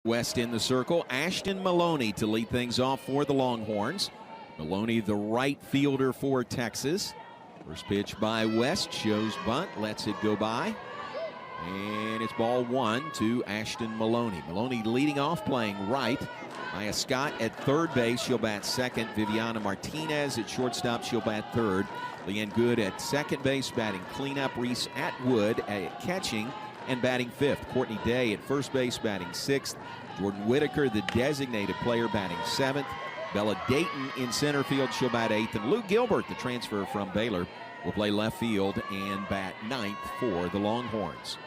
West in the circle. Ashton Maloney to lead things off for the Longhorns. Maloney, the right fielder for Texas. First pitch by West, shows bunt, lets it go by. And it's ball one to Ashton Maloney. Maloney leading off, playing right. Maya Scott at third base, she'll bat second. Viviana Martinez at shortstop, she'll bat third. Leanne Good at second base, batting cleanup. Reese Atwood at catching and batting fifth. Courtney Day at first base, batting sixth. Jordan Whitaker, the designated player, batting seventh. Bella Dayton in center field, she'll bat eighth. And Lou Gilbert, the transfer from Baylor, will play left field and bat ninth for the Longhorns,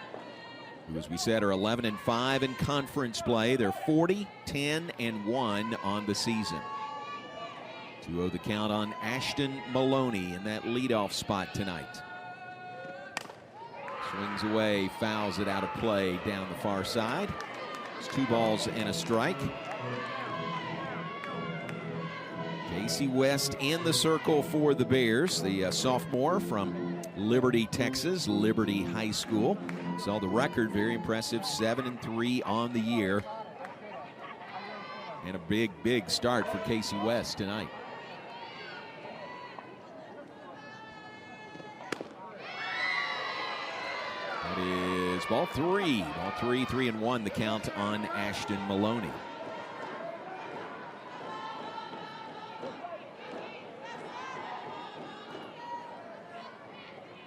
who, as we said, are 11-5 in conference play. They're 40-10-1 on the season. 2-0 the count on Ashton Maloney in that leadoff spot tonight. Swings away, fouls it out of play down the far side. It's 2 balls and a strike. Casey West in the circle for the Bears, the sophomore from Liberty, Texas, Liberty High School. Saw the record, very impressive, 7-3 on the year. And a big, big start for Casey West tonight. That is ball three. Ball three, 3-1 the count on Ashton Maloney.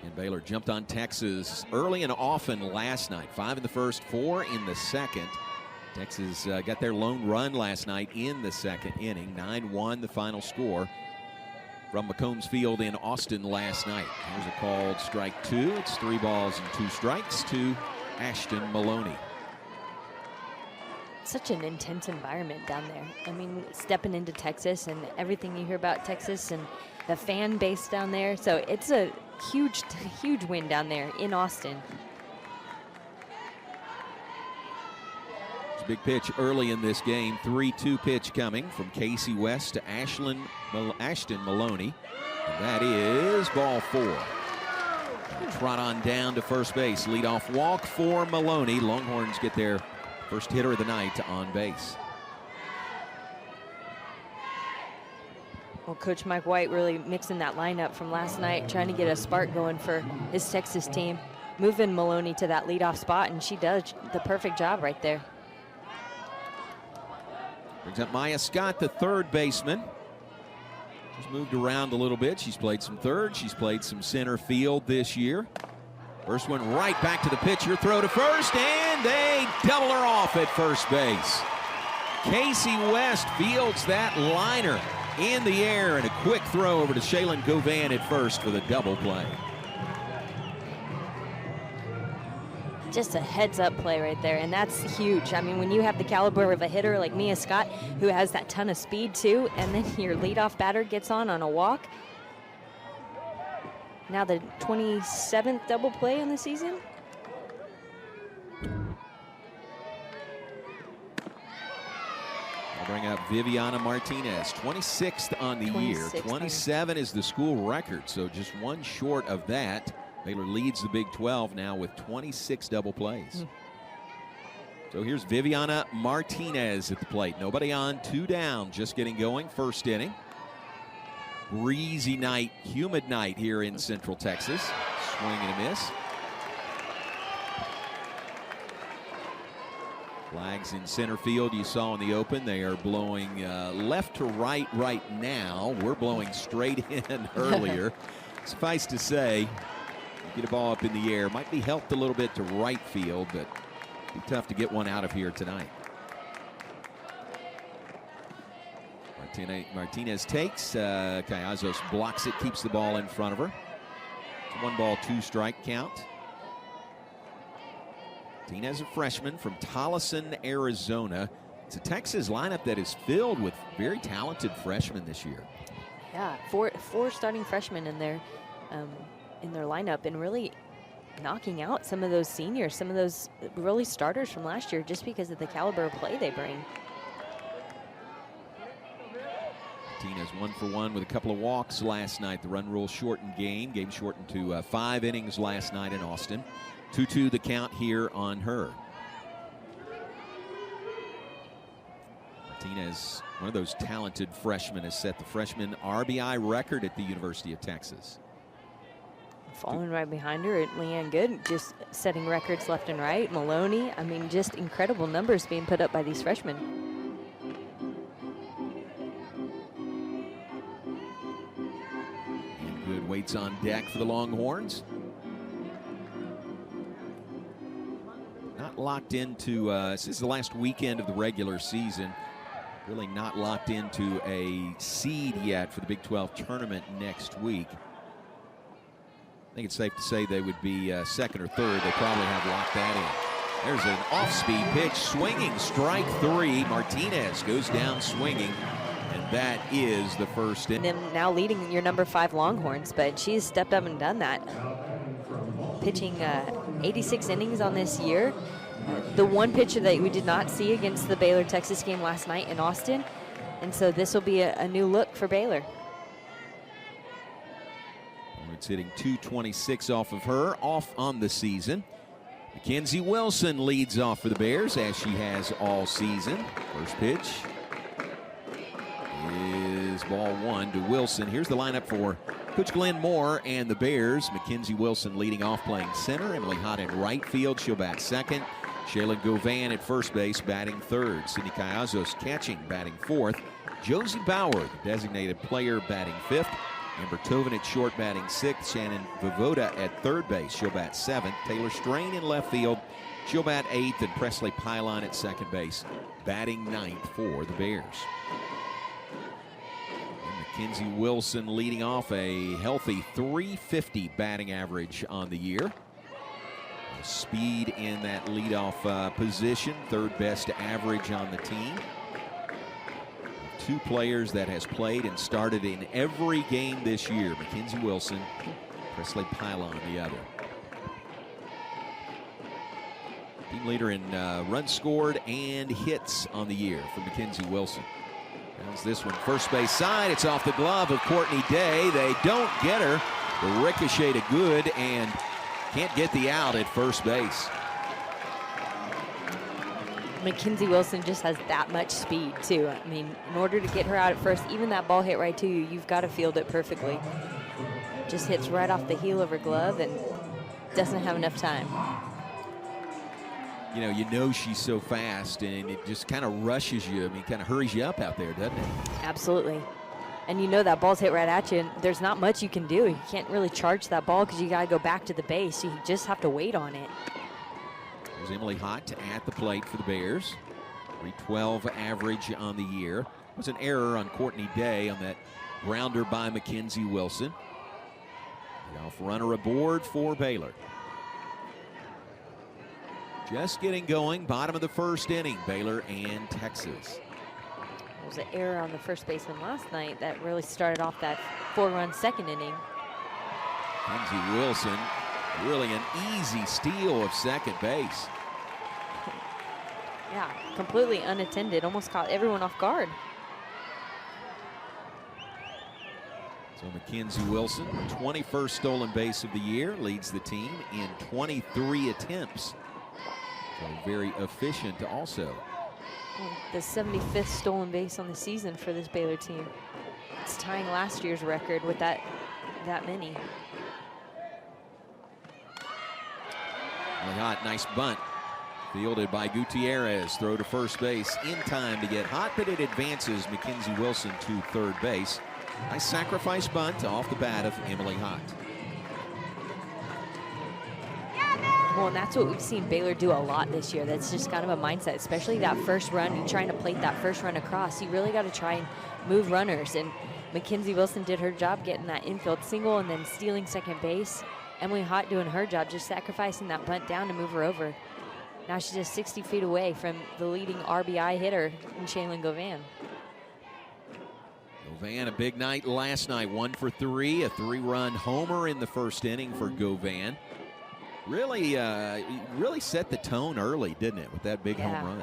And Baylor jumped on Texas early and often last night. 5 in the first, 4 in the second. Texas got their lone run last night in the second inning. 9-1 the final score from McCombs Field in Austin last night. Here's a called strike 2. It's 3 balls and 2 strikes to Ashton Maloney. Such an intense environment down there. I mean, stepping into Texas and everything you hear about Texas and the fan base down there. So it's a huge, huge win down there in Austin. It's a big pitch early in this game. 3-2 pitch coming from Casey West to Ashton Maloney. And that is ball 4. Trot on down to first base. Leadoff walk for Maloney. Longhorns get their first hitter of the night on base. Well, Coach Mike White really mixing that lineup from last night, trying to get a spark going for his Texas team. Moving Maloney to that leadoff spot, and she does the perfect job right there. Brings up Maya Scott, the third baseman. She's moved around a little bit. She's played some third. She's played some center field this year. First one right back to the pitcher. Throw to first, and they double her off at first base. Casey West fields that liner in the air, and a quick throw over to Shaylin Govan at first for the double play. Just a heads-up play right there, and that's huge. I mean, when you have the caliber of a hitter like Mia Scott, who has that ton of speed too, and then your leadoff batter gets on a walk. Now the 27th double play in the season. I'll bring up Viviana Martinez, 26th on the year. 27 is the school record, so just one short of that. Baylor leads the Big 12 now with 26 double plays. So here's Viviana Martinez at the plate. Nobody on, 2 down, just getting going, first inning. Breezy night, humid night here in Central Texas. Swing and a miss. Flags in center field, you saw in the open. They are blowing left to right now. We're blowing straight in earlier. Suffice to say, get a ball up in the air. Might be helped a little bit to right field, but be tough to get one out of here tonight. Martinez takes. Callazos blocks it, keeps the ball in front of her. It's a 1 ball, 2 strike count. Martinez, a freshman from Tolleson, Arizona. It's a Texas lineup that is filled with very talented freshmen this year. Yeah, four starting freshmen in their lineup, and really knocking out some of those seniors, some of those really starters from last year, just because of the caliber of play they bring. Martinez 1 for 1 with a couple of walks last night. The run rule shortened game shortened to 5 innings last night in Austin. 2-2 the count here on her. Martinez, one of those talented freshmen, has set the freshman RBI record at the University of Texas. Following right behind her, Leanne Good, just setting records left and right. Maloney, I mean, just incredible numbers being put up by these freshmen. And Good waits on deck for the Longhorns. Not locked into, this is the last weekend of the regular season. Really not locked into a seed yet for the Big 12 tournament next week. I think it's safe to say they would be second or third. They probably have locked that in. There's an off-speed pitch, swinging, strike 3. Martinez goes down swinging, and that is the first inning. And then now leading your number 5 Longhorns, but she's stepped up and done that. Pitching 86 innings on this year. The one pitcher that we did not see against the Baylor-Texas game last night in Austin, and so this will be a new look for Baylor. It's hitting 226 off of her, off on the season. Mackenzie Wilson leads off for the Bears, as she has all season. First pitch is ball 1 to Wilson. Here's the lineup for Coach Glenn Moore and the Bears. Mackenzie Wilson leading off, playing center. Emily Hott in right field. She'll bat second. Shaylin Govan at first base, batting third. Sydney Callazos catching, batting fourth. Josie Bauer, the designated player, batting fifth. Amber Tovin at short, batting sixth. Shannon Vovoda at third base. She'll bat seventh. Taylor Strain in left field. She'll bat eighth. And Presley Pylon at second base, batting ninth for the Bears. And Mackenzie Wilson leading off, a healthy .350 batting average on the year. Speed in that leadoff position, third best average on the team. 2 players that has played and started in every game this year. Mackenzie Wilson, Presley Pylon the other. Team leader in runs scored and hits on the year for Mackenzie Wilson. How's this one? First base side. It's off the glove of Courtney Day. They don't get her. The ricochet to Good, and can't get the out at first base. Mackenzie Wilson just has that much speed, too. I mean, in order to get her out at first, even that ball hit right to you, you've got to field it perfectly. Just hits right off the heel of her glove and doesn't have enough time. You know she's so fast, and it just kind of rushes you. I mean, kind of hurries you up out there, doesn't it? Absolutely. And you know that ball's hit right at you, and there's not much you can do. You can't really charge that ball because you got to go back to the base. You just have to wait on it. There's Emily Hott at the plate for the Bears. 312 average on the year. It was an error on Courtney Day on that grounder by Mackenzie Wilson. Leadoff runner aboard for Baylor. Just getting going, bottom of the first inning, Baylor and Texas. There was an error on the first baseman last night that really started off that 4-run second inning. Mackenzie Wilson, really an easy steal of second base. Yeah, completely unattended, almost caught everyone off guard. So Mackenzie Wilson, 21st stolen base of the year, leads the team in 23 attempts. So very efficient also. The 75th stolen base on the season for this Baylor team. It's tying last year's record with that many. Hot, nice bunt. Fielded by Gutierrez. Throw to first base in time to get Hot, but it advances Mackenzie Wilson to third base. Nice sacrifice bunt off the bat of Emily Hott. Well, and that's what we've seen Baylor do a lot this year. That's just kind of a mindset, especially that first run. You're trying to plate that first run across. You really got to try and move runners. And Mackenzie Wilson did her job getting that infield single and then stealing second base. Emily Hott doing her job, just sacrificing that bunt down to move her over. Now she's just 60 feet away from the leading RBI hitter in Shaylin Govan. Govan, a big night last night. 1 for 3, a 3-run homer in the first inning for Govan. Really set the tone early, didn't it, with that big home run?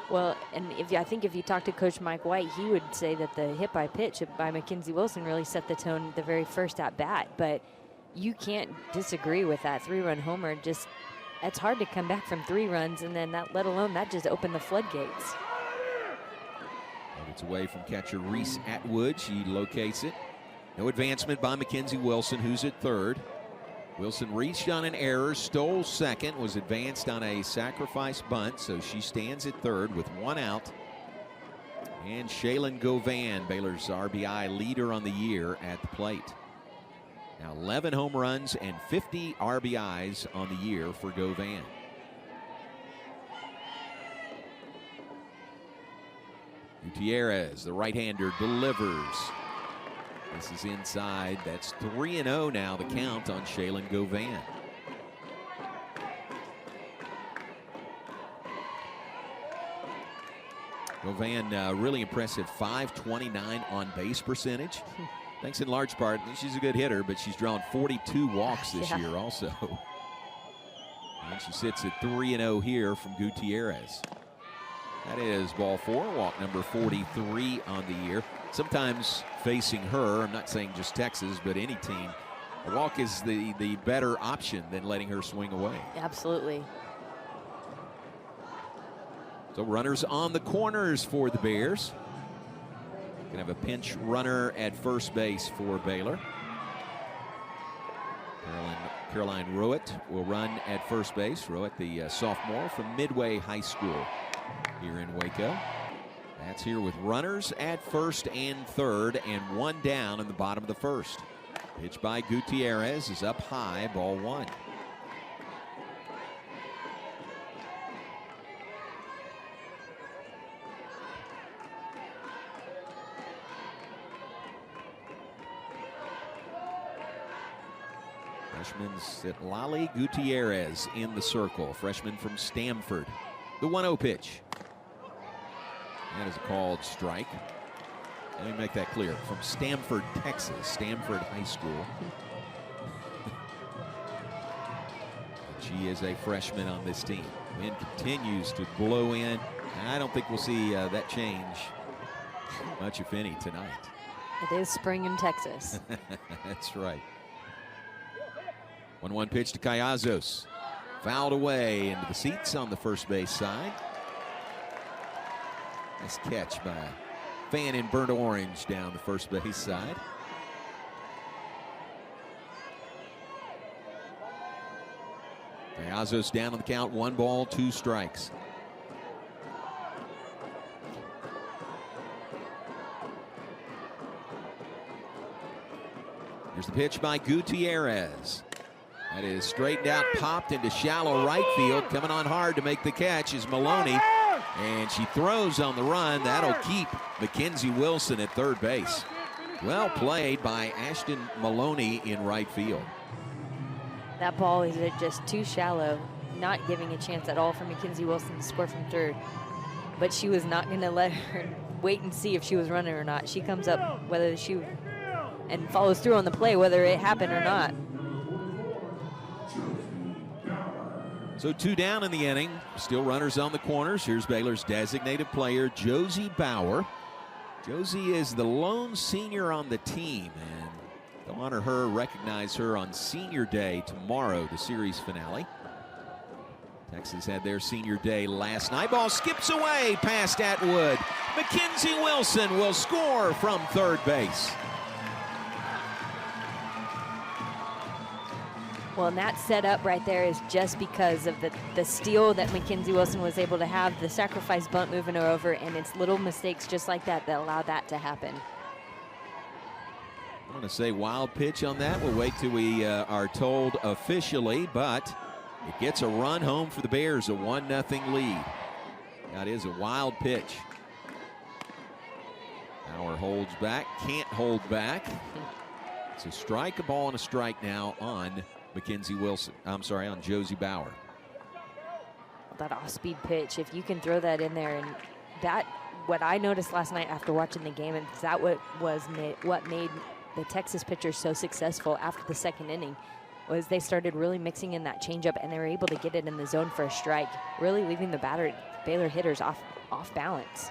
Well, and I think if you talk to Coach Mike White, he would say that the hit by pitch by Mackenzie Wilson really set the tone the very first at bat. But you can't disagree with that 3-run homer. Just, it's hard to come back from 3 runs, and then that, let alone that just opened the floodgates. Gets away from catcher Reese Atwood. She locates it. No advancement by Mackenzie Wilson, who's at third. Wilson reached on an error, stole second, was advanced on a sacrifice bunt, so she stands at third with one out. And Shaylin Govan, Baylor's RBI leader on the year, at the plate. Now 11 home runs and 50 RBIs on the year for Govan. Gutierrez, the right-hander, delivers. This is inside. That's 3-0 now, the count on Shaylin Govan. Govan, really impressive, .529 on base percentage. Thanks in large part, she's a good hitter, but she's drawn 42 walks this year also. And she sits at 3-0 here from Gutierrez. That is ball four, walk number 43 on the year. Sometimes facing her, I'm not saying just Texas, but any team, a walk is the better option than letting her swing away. Absolutely. So runners on the corners for the Bears. Gonna have a pinch runner at first base for Baylor. Caroline Rowett will run at first base. Rowett, the sophomore from Midway High School here in Waco. That's here with runners at first and third, and one down in the bottom of the first. Pitch by Gutierrez is up high, ball one. Freshman Citlali Gutierrez in the circle. Freshman from Stamford. The 1-0 pitch. That is a called strike. Let me make that clear. From Stamford, Texas. Stamford High School. She is a freshman on this team. Wind continues to blow in. I don't think we'll see that change much, if any, tonight. It is spring in Texas. That's right. 1-1 pitch to Callazos. Fouled away into the seats on the first base side. Nice catch by a fan in burnt orange down the first base side. Callazos down on the count, 1 ball, 2 strikes. Here's the pitch by Gutierrez. That is straightened out, popped into shallow right field. Coming on hard to make the catch is Maloney. And she throws on the run. That'll keep Mackenzie Wilson at third base. Well played by Ashton Maloney in right field. That ball is just too shallow, not giving a chance at all for Mackenzie Wilson to score from third. But she was not going to let her wait and see if she was running or not. She comes up and follows through on the play, whether it happened or not. So 2 down in the inning. Still runners on the corners. Here's Baylor's designated player, Josie Bauer. Josie is the lone senior on the team, and they'll honor her, recognize her on Senior Day tomorrow, the series finale. Texas had their Senior Day last night. Ball skips away past Atwood. Mackenzie Wilson will score from third base. Well, and that setup right there is just because of the steal that Mackenzie Wilson was able to have, the sacrifice bunt moving her over, and it's little mistakes just like that that allow that to happen. I'm going to say wild pitch on that. We'll wait till we are told officially, but it gets a run home for the Bears, a 1-0 lead. That is a wild pitch. Bauer holds back, can't hold back. It's a strike, a ball, and a strike now on Mackenzie Wilson. I'm sorry, on Josie Bauer. That off-speed pitch, if you can throw that in there, and that, what I noticed last night after watching the game, and that what made the Texas pitchers so successful after the second inning, was they started really mixing in that changeup, and they were able to get it in the zone for a strike, really leaving the Baylor hitters off balance.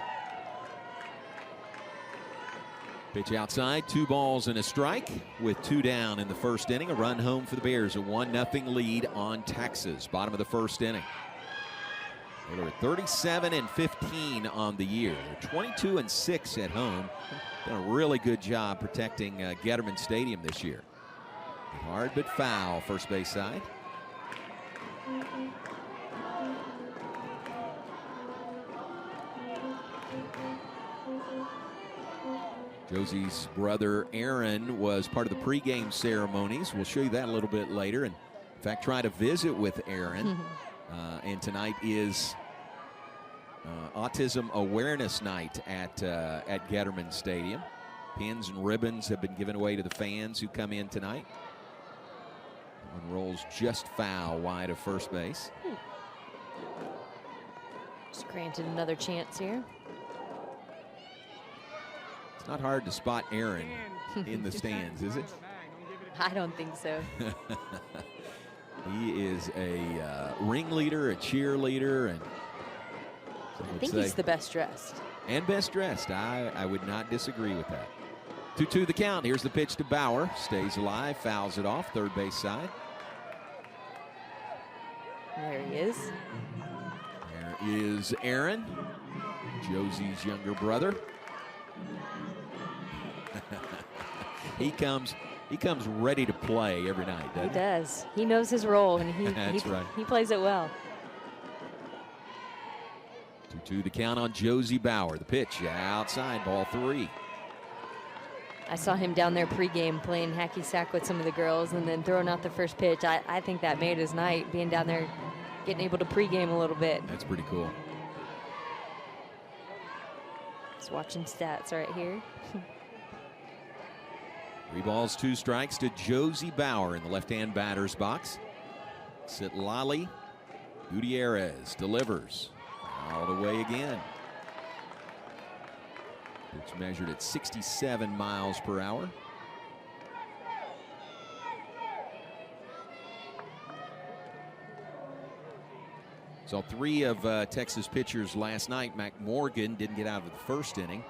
Pitch outside, 2 balls and a strike with 2 down in the first inning. A run home for the Bears, a 1-0 lead on Texas. Bottom of the first inning. Baylor 37-15 on the year. They're 22-6 at home. Done a really good job protecting Getterman Stadium this year. Hard but foul, first base side. Josie's brother Aaron was part of the pregame ceremonies. We'll show you that a little bit later. And in fact, try to visit with Aaron. And tonight is Autism Awareness Night at Getterman Stadium. Pins and ribbons have been given away to the fans who come in tonight. One rolls just foul wide of first base. Just granted another chance here. It's not hard to spot Aaron in the stands, is it? I don't think so. He is a ringleader, a cheerleader, and I think he's the best dressed. And best dressed. I would not disagree with that. 2-2 the count. Here's the pitch to Bauer. Stays alive, fouls it off, third base side. There he is. There is Aaron, Josie's younger brother. He comes ready to play every night, doesn't he? He does. He knows his role, and he plays it well. 2-2 the count on Josie Bauer. The pitch outside, ball 3. I saw him down there pregame playing hacky sack with some of the girls and then throwing out the first pitch. I think that made his night, being down there, getting able to pregame a little bit. That's pretty cool. Just watching stats right here. 3 balls, 2 strikes to Josie Bauer in the left-hand batter's box. Citlali Gutierrez delivers. All the way again. It's measured at 67 miles per hour. Saw 3 of Texas pitchers last night. Mac Morgan didn't get out of the first inning.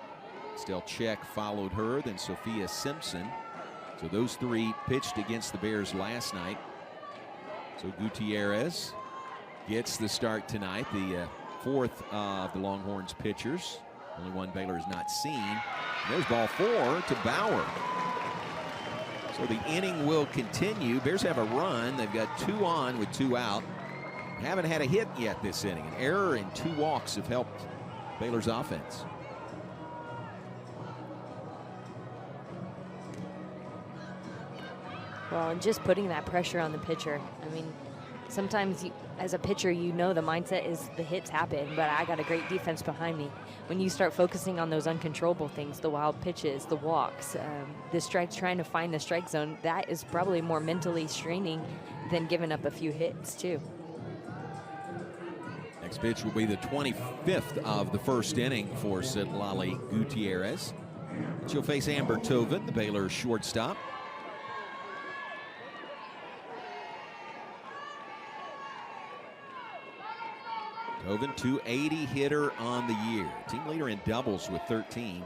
Stelcheck followed her, then Sophia Simpson. So those 3 pitched against the Bears last night. So Gutierrez gets the start tonight, the 4th of the Longhorns pitchers. Only one Baylor has not seen. And there's ball 4 to Bauer. So the inning will continue. Bears have a run. They've got 2 on with 2 out. Haven't had a hit yet this inning. An error and 2 walks have helped Baylor's offense. Well, and just putting that pressure on the pitcher. I mean, sometimes as a pitcher, you know the mindset is the hits happen, but I got a great defense behind me. When you start focusing on those uncontrollable things, the wild pitches, the walks, the strikes, trying to find the strike zone, that is probably more mentally straining than giving up a few hits, too. Next pitch will be the 25th of the first inning for Citlali Gutierrez. She'll face Amber Tovin, the Baylor shortstop. Tovin, .280 hitter on the year. Team leader in doubles with 13.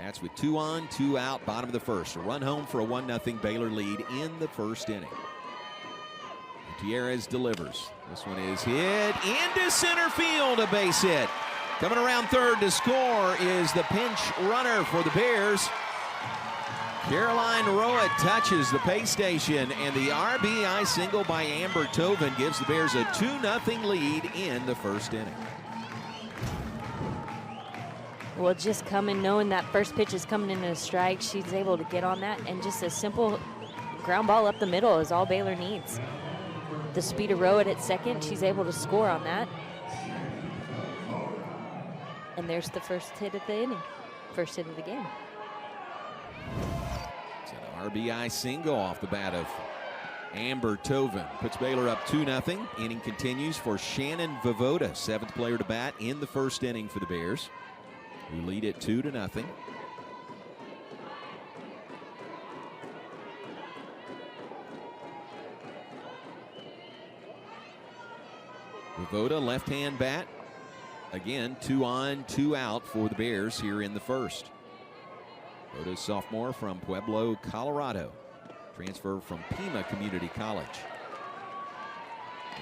That's with 2 on, 2 out, bottom of the first. A run home for a 1-0 Baylor lead in the first inning. Gutierrez delivers. This one is hit into center field, a base hit. Coming around third to score is the pinch runner for the Bears. Caroline Rowett touches the pay station, and the RBI single by Amber Tovin gives the Bears a 2-0 lead in the first inning. Well, just coming, knowing that first pitch is coming in a strike, she's able to get on that, and just a simple ground ball up the middle is all Baylor needs. The speed of Rowett at second, she's able to score on that. And there's the first hit of the inning, first hit of the game. RBI single off the bat of Amber Tovin. Puts Baylor up 2-0. Inning continues for Shannon Vovoda, 7th player to bat in the first inning for the Bears, who lead it 2-0. Vovoda, left-hand bat. Again, 2 on, 2 out for the Bears here in the first. Voda's sophomore from Pueblo, Colorado. Transfer from Pima Community College.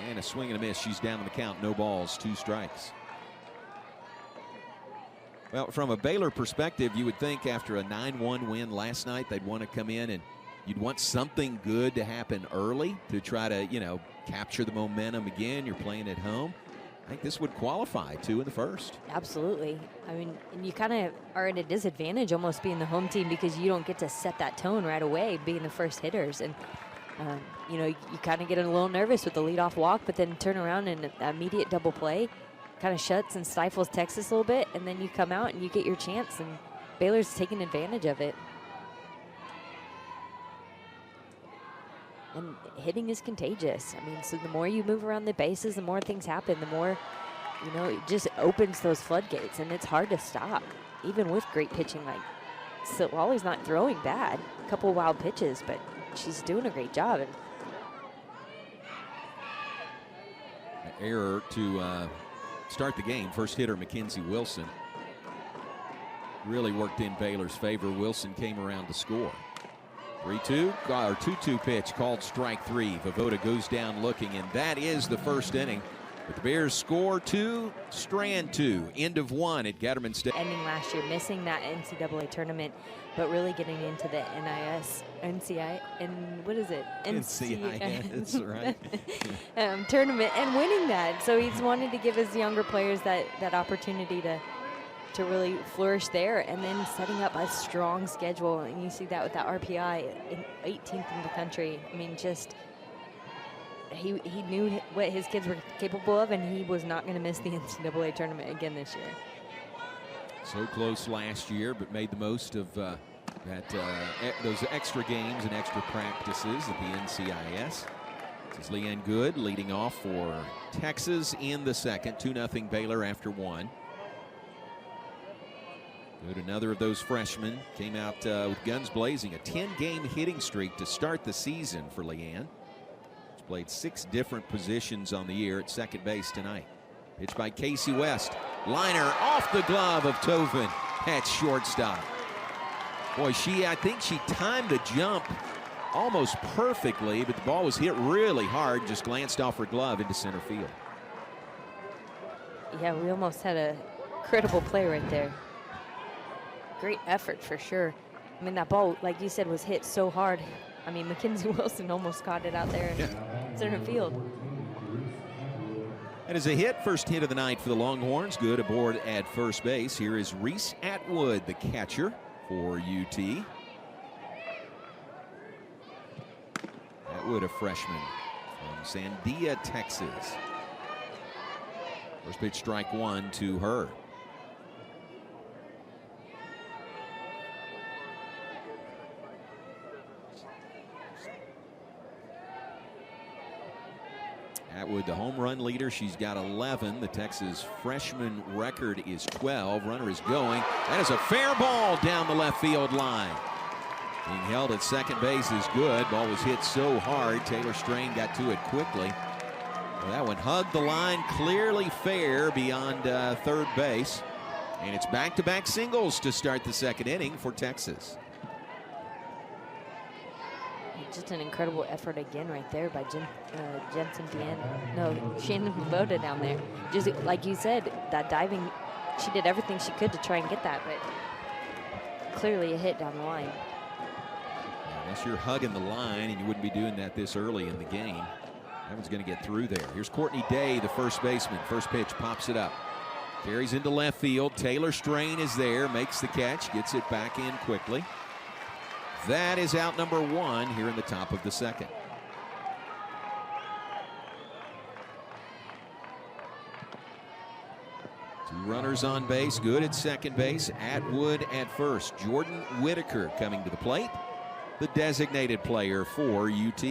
And a swing and a miss. She's down on the count. No balls, 2 strikes. Well, from a Baylor perspective, you would think after a 9-1 win last night, they'd want to come in and you'd want something good to happen early to try to, capture the momentum again. You're playing at home. I think this would qualify, 2 in the first. Absolutely. I mean, you kind of are at a disadvantage almost being the home team because you don't get to set that tone right away, being the first hitters. And, you kind of get a little nervous with the leadoff walk, but then turn around and an immediate double play kind of shuts and stifles Texas a little bit. And then you come out and you get your chance, and Baylor's taking advantage of it. And hitting is contagious. I mean, so the more you move around the bases, the more things happen, the more, it just opens those floodgates, and it's hard to stop, even with great pitching. Like, so Wally's not throwing bad. A couple of wild pitches, but she's doing a great job. And an error to start the game. First hitter, Mackenzie Wilson. Really worked in Baylor's favor. Wilson came around to score. 3-2, or 2-2 pitch called strike 3. Vovoda goes down looking, and that is the first inning. But the Bears score 2, Strand 2. End of 1 at Getterman Stadium. Ending last year, missing that NCAA tournament, but really getting into the NCAA, NCIS, right. Tournament and winning that. So he's wanted to give his younger players that opportunity to really flourish there, and then setting up a strong schedule. And you see that with that RPI, 18th in the country. I mean, just he knew what his kids were capable of, and he was not going to miss the NCAA tournament again this year. So close last year, but made the most of those extra games and extra practices at the NCIS. This is Leanne Good leading off for Texas in the second. 2-0 Baylor after 1. Good, another of those freshmen came out with guns blazing. A 10-game hitting streak to start the season for Leanne. She's played 6 different positions on the year at second base tonight. Pitch by Casey West. Liner off the glove of Tovin at shortstop. Boy, I think she timed the jump almost perfectly, but the ball was hit really hard, just glanced off her glove into center field. Yeah, we almost had a critical play right there. Great effort for sure. I mean, that ball, like you said, was hit so hard. I mean, Mackenzie Wilson almost caught it out there in center field. And as a hit, first hit of the night for the Longhorns. Good aboard at first base. Here is Reese Atwood, the catcher for UT. Atwood, a freshman from Sandia, Texas. First pitch, strike 1 to her. Atwood, the home run leader. She's got 11. The Texas freshman record is 12. Runner is going. That is a fair ball down the left field line. Being held at second base is good. Ball was hit so hard. Taylor Strain got to it quickly. Well, that one hugged the line, clearly fair beyond third base. And it's back-to-back singles to start the second inning for Texas. Just an incredible effort again right there by Shannon Voda down there. Just like you said, that diving, she did everything she could to try and get that, but clearly a hit down the line. Unless you're hugging the line, and you wouldn't be doing that this early in the game. That one's going to get through there. Here's Courtney Day, the first baseman. First pitch, pops it up. Carries into left field. Taylor Strain is there, makes the catch, gets it back in quickly. That is out number 1 here in the top of the second. Two runners on base. Good at second base. Atwood at first. Jordan Whitaker coming to the plate, the designated player for UT.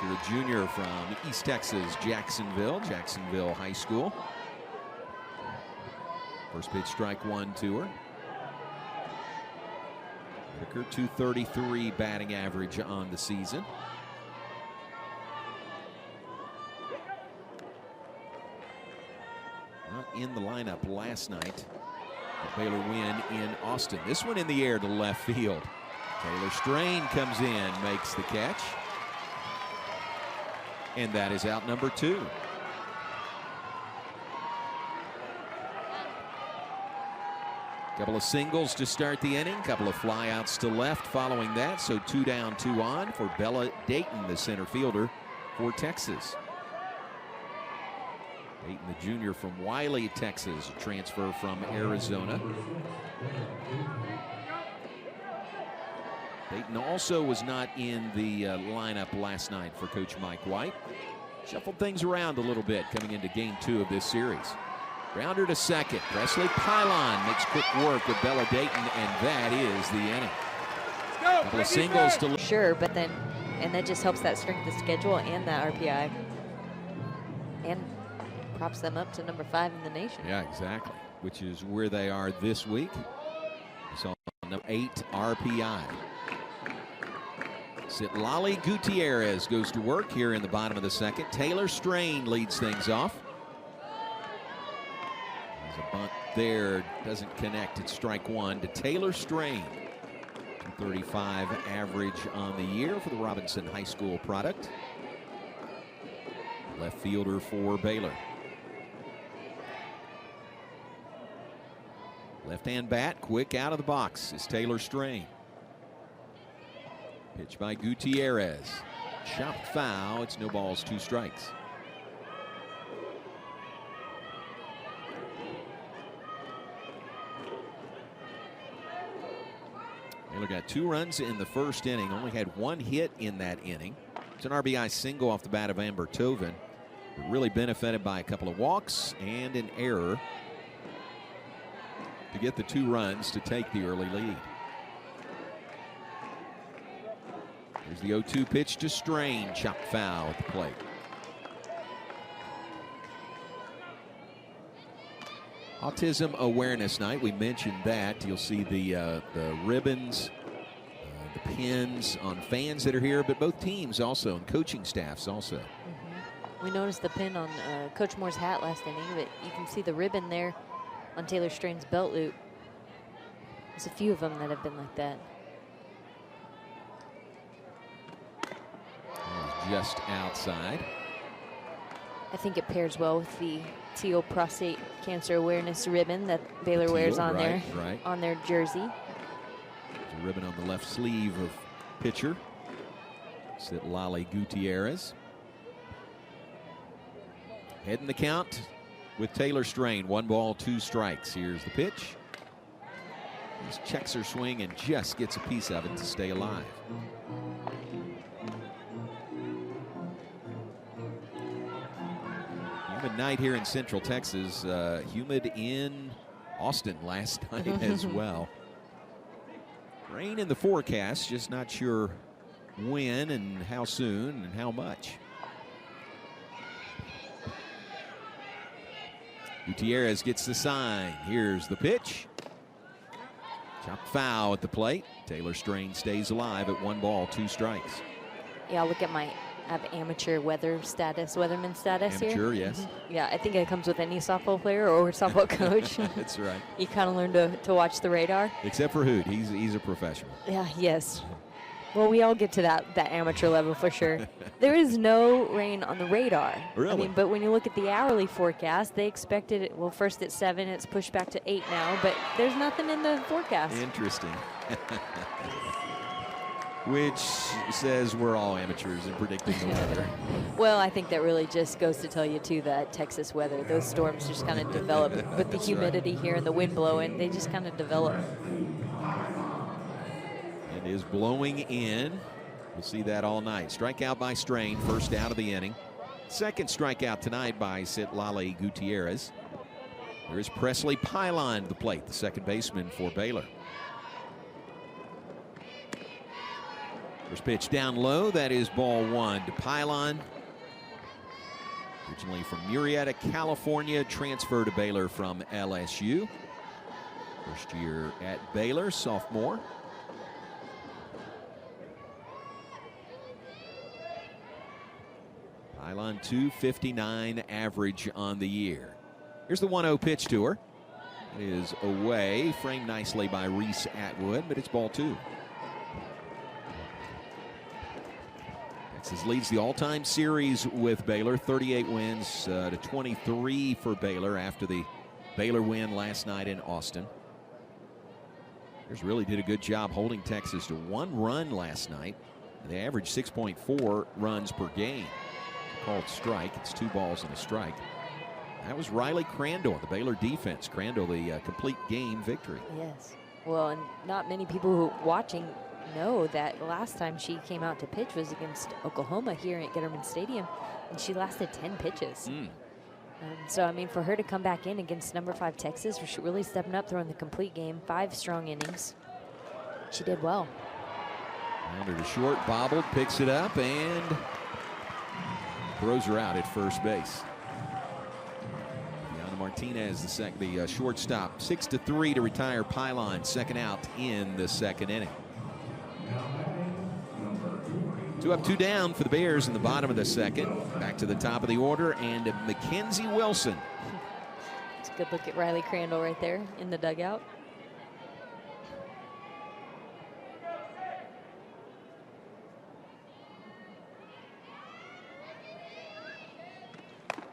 A junior from East Texas, Jacksonville High School. First pitch, strike 1 to her. Whitaker, .233 batting average on the season. Not in the lineup last night The Baylor win in Austin. This one in the air to left field. Taylor Strain comes in, makes the catch. And that is out number 2. Couple of singles to start the inning, couple of flyouts to left following that. So 2 down, 2 on for Bella Dayton, the center fielder for Texas. Dayton, the junior from Wiley, Texas, a transfer from Arizona. Dayton also was not in the lineup last night for Coach Mike White. Shuffled things around a little bit coming into game 2 of this series. Grounder to second. Presley Pylon makes quick work with Bella Dayton, and that is the inning. Couple of singles to sure, but then, and that just helps that strength of schedule and that RPI, and props them up to number 5 in the nation. Yeah, exactly. Which is where they are this week. So number 8 RPI. Citlali Gutierrez goes to work here in the bottom of the second. Taylor Strain leads things off. There's a bunt there, doesn't connect. It's strike 1 to Taylor Strain. 235 average on the year for the Robinson High School product. Left fielder for Baylor. Left-hand bat, quick out of the box is Taylor Strain. Pitch by Gutierrez. Chopped foul. It's no balls, 2 strikes. Baylor got 2 runs in the first inning. Only had 1 hit in that inning. It's an RBI single off the bat of Amber Tovin. Really benefited by a couple of walks and an error to get the 2 runs to take the early lead. Here's the 0-2 pitch to Strain. Chopped foul at the plate. Autism Awareness Night. We mentioned that. You'll see the ribbons, the pins on fans that are here, but both teams also and coaching staffs also. We noticed the pin on Coach Moore's hat last inning, but you can see the ribbon there on Taylor Strain's belt loop. There's a few of them that have been like that. Just outside. I think it pairs well with the teal prostate cancer awareness ribbon that Baylor wears on on their jersey. There's a ribbon on the left sleeve of pitcher Citlali Gutierrez. Heading the count with Taylor Strain. 1 ball, 2 strikes. Here's the pitch. Just checks her swing and just gets a piece of it to stay alive. Humid night here in Central Texas. Humid in Austin last night as well. Rain in the forecast, just not sure when and how soon and how much. Gutierrez gets the sign. Here's the pitch. Chopped foul at the plate. Taylor Strain stays alive at 1 ball, 2 strikes. Yeah, look at I have amateur weatherman status here. Amateur, yes. Yeah, I think it comes with any softball player or softball coach. That's right. You kind of learn to watch the radar. Except for Hoot, he's a professional. Yeah, yes. Well, we all get to that amateur level for sure. There is no rain on the radar. Really? I mean, but when you look at the hourly forecast, they expected it, well, first at 7, it's pushed back to 8 now, but there's nothing in the forecast. Interesting. Which says we're all amateurs in predicting the weather. Well, I think that really just goes to tell you, too, that Texas weather, those storms just kind of develop with the humidity here and the wind blowing. They just kind of develop. It is blowing in. We'll see that all night. Strikeout by Strain, first out of the inning. Second strikeout tonight by Citlali Gutierrez. There is Presley Pylon to the plate, the second baseman for Baylor. First pitch down low, that is ball 1 to Pylon. Originally from Murrieta, California, transferred to Baylor from LSU. First year at Baylor, sophomore. Pylon 259 average on the year. Here's the 1-0 pitch to her. It is away, framed nicely by Reese Atwood, but it's ball 2. Texas leads the all-time series with Baylor, 38 wins to 23 for Baylor after the Baylor win last night in Austin. Bears really did a good job holding Texas to 1 run last night. They averaged 6.4 runs per game. Called strike. It's 2 balls and a strike. That was Riley Crandall, the Baylor defense. Crandall, the complete game victory. Yes. Well, and not many people who watching know that last time she came out to pitch was against Oklahoma here at Getterman Stadium, and she lasted 10 pitches. So, I mean, for her to come back in against number 5 Texas, she really stepping up, throwing the complete game, 5 strong innings. She did well. Rounded to short, bobbled, picks it up, and throws her out at first base. Diana Martinez, the shortstop, 6-3 to retire Pylon, second out in the second inning. 2 up, 2 down for the Bears in the bottom of the second. Back to the top of the order, and Mackenzie Wilson. It's a good look at Riley Crandall right there in the dugout.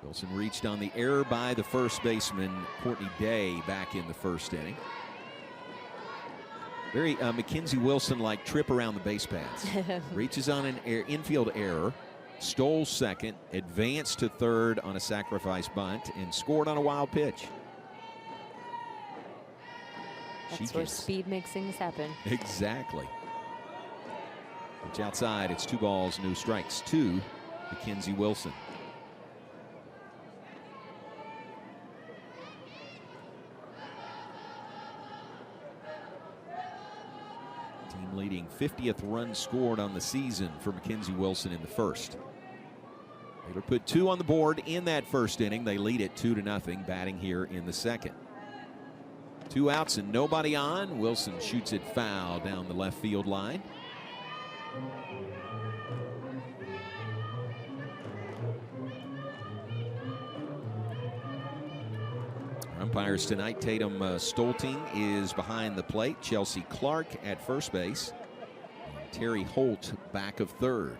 Wilson reached on the error by the first baseman, Courtney Day, back in the first inning. Very Mackenzie Wilson-like trip around the base paths. Reaches on an infield error, stole second, advanced to third on a sacrifice bunt, and scored on a wild pitch. That's where speed makes things happen. Exactly. Pitch outside. It's 2 balls, no strikes to Mackenzie Wilson. Leading 50th run scored on the season for Mackenzie Wilson in the first. Baylor put 2 on the board in that first inning. They lead it 2-0, batting here in the second. 2 outs and nobody on. Wilson shoots it foul down the left field line. Umpires tonight, Tatum Stolting is behind the plate. Chelsea Clark at first base. And Terry Holt back of third.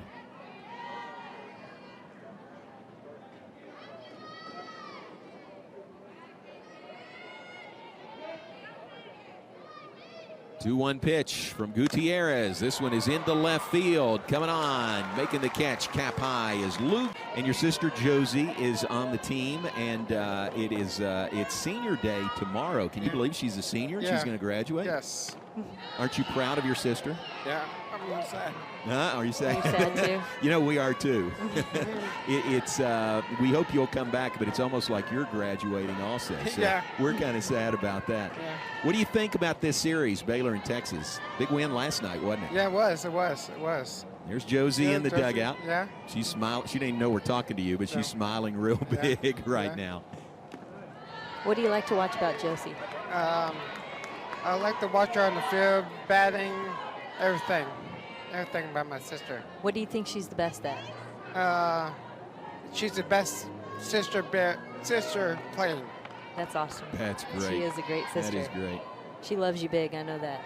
Two-one pitch from Gutierrez. This one is into left field. Coming on, making the catch cap high is Luke. And your sister Josie is on the team, and it's senior day tomorrow. Can you believe she's a senior and she's going to graduate? Yes. Aren't you proud of your sister? Yeah, I'm really sad. Are you sad? Are you sad too? You know, we are too. We hope you'll come back, but it's almost like you're graduating also. So yeah. We're kind of sad about that. Yeah. What do you think about this series, Baylor and Texas? Big win last night, wasn't it? Yeah, it was. There's Josie in the dugout. Yeah. She's smiling. She didn't even know we're talking to you, but she's smiling real big right now. What do you like to watch about Josie? I like to watch her on the field, batting, everything. Everything about my sister. What do you think she's the best at? She's the best sister playing. That's awesome. That's great. She is a great sister. That is great. She loves you big, I know that.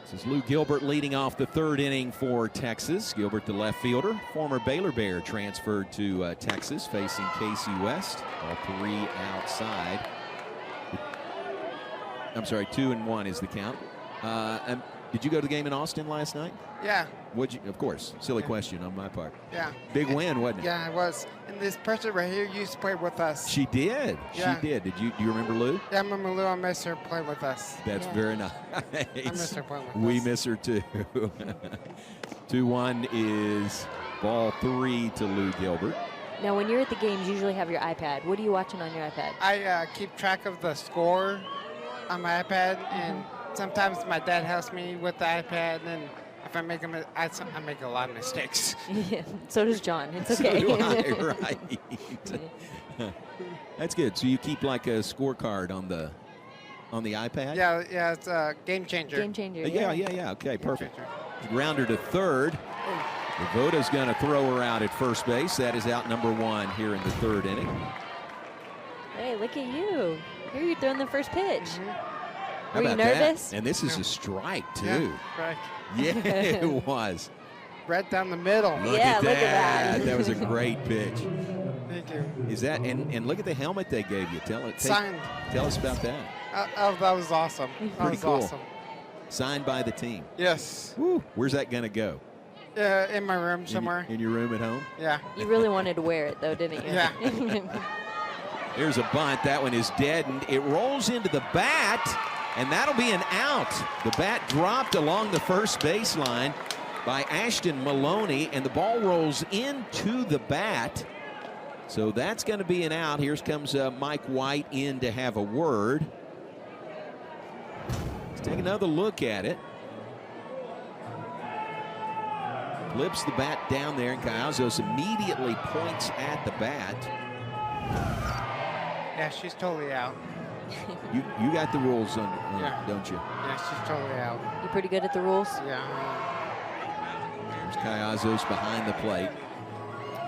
This is Lou Gilbert leading off the third inning for Texas. Gilbert, the left fielder, former Baylor Bear, transferred to Texas, facing Casey West. All 3 outside. I'm sorry, 2-1 is the count. Did you go to the game in Austin last night? Yeah. Would you? Of course. Silly question on my part. Yeah. Big win, wasn't it? Yeah, it was. And this person right here used to play with us. She did. Yeah. She did. Do you remember Lou? Yeah, I remember Lou. I miss her play with us. That's very nice. I miss her playing with us. We miss her too. 2-1 is ball 3 to Lou Gilbert. Now, when you're at the games, you usually have your iPad. What are you watching on your iPad? I keep track of the score on my iPad, and sometimes my dad helps me with the iPad, and if I make I make a lot of mistakes. Yeah, so does John. It's okay. So do I, right. That's good. So you keep like a scorecard on the iPad? Yeah, it's a game changer. Game changer. Yeah. Okay, perfect. Grounder to third. Voda's going to throw her out at first base. That is out number 1 here in the third inning. Hey, look at you. Here you're throwing the first pitch. How Were you about that? nervous? And this is a strike, too. Yeah, right. Yeah, it was. Right down the middle. Look Yeah, at look at that. that. That was a great pitch. Thank you. Is that and look at the helmet they gave you. Signed. Tell us about that. That was awesome. That Pretty was cool. awesome. Signed by the team. Yes. Woo. Where's that going to go? In my room somewhere. In your room at home? Yeah. You really wanted to wear it, though, didn't you? Yeah. There's a bunt. That one is deadened. It rolls into the bat, and that'll be an out. The bat dropped along the first baseline by Ashton Maloney, and the ball rolls into the bat. So that's going to be an out. Here comes Mike White in to have a word. Let's take another look at it. Flips the bat down there, and Callazos immediately points at the bat. Yeah, she's totally out. You got the rules on, Yeah. don't you? Yeah, she's totally out. You pretty good at the rules? Yeah. There's Callazos behind the plate.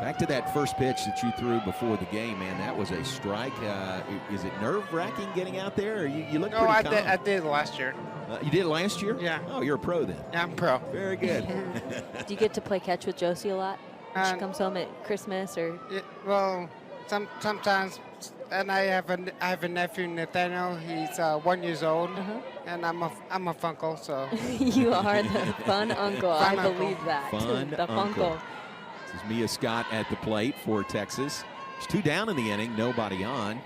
Back to that first pitch that you threw before the game, man. That was a strike. Is it nerve-wracking getting out there? Or you look No, pretty I calm. did. I did last year. You did last year? Yeah. Oh, you're a pro then. Yeah, I'm pro. Very good. Do you get to play catch with Josie a lot? When she Um, comes home at Christmas or? Yeah, well, sometimes, and I have a nephew, Nathaniel. He's 1 year old, and I'm a funkle. So You are the fun uncle. Fun I uncle. believe that. Fun the uncle. funkle. This is Mia Scott at the plate for Texas. There's 2 down in the inning, nobody on.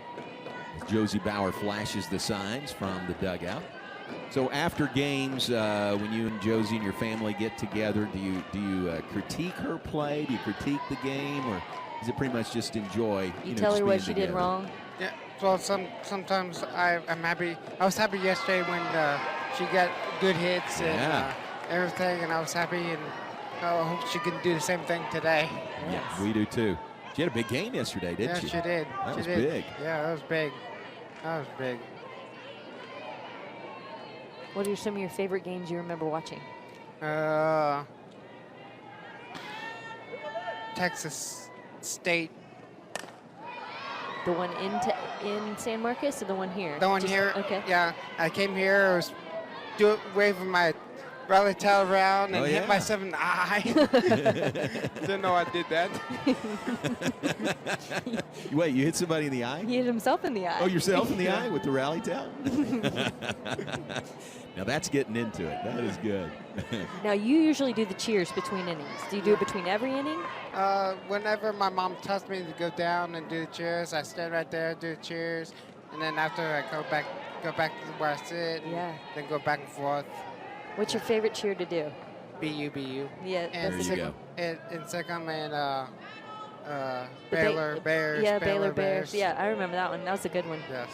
Josie Bauer flashes the signs from the dugout. So after games, when you and Josie and your family get together, do you critique her play? Do you critique the game, or is it pretty much just enjoy? You know, tell just her what being she did together? wrong. yeah. Well, sometimes I'm happy. I was happy yesterday when she got good hits and Yeah. everything, and I was happy, and I hope she can do the same thing today. Yes. We do too. She had a big game yesterday, didn't Yeah, she? she did. That She was did. big. Yeah, that was big. That was big. What are some of your favorite games you remember watching? Texas State. The one in San Marcos or the one here? The one Just- here. Okay. Yeah, I came here. I was waving my rally tail around and Oh, hit yeah. myself in the eye. Didn't know I did that. Wait, you hit somebody in the eye? He hit himself in the eye. Oh, yourself in the eye with the rally tail? Now that's getting into it. That is good. Now, you usually do the cheers between innings. Do you do it between every inning? Whenever my mom tells me to go down and do the cheers, I stand right there, do the cheers, and then after I go back to where I sit, and Yeah. then go back and forth. What's your favorite cheer to do? BU. Yeah, And that's There you a go. in second, and the Baylor Ba- Bears. Yeah, Baylor Bears. Yeah, I remember that one. That was a good one. Yes.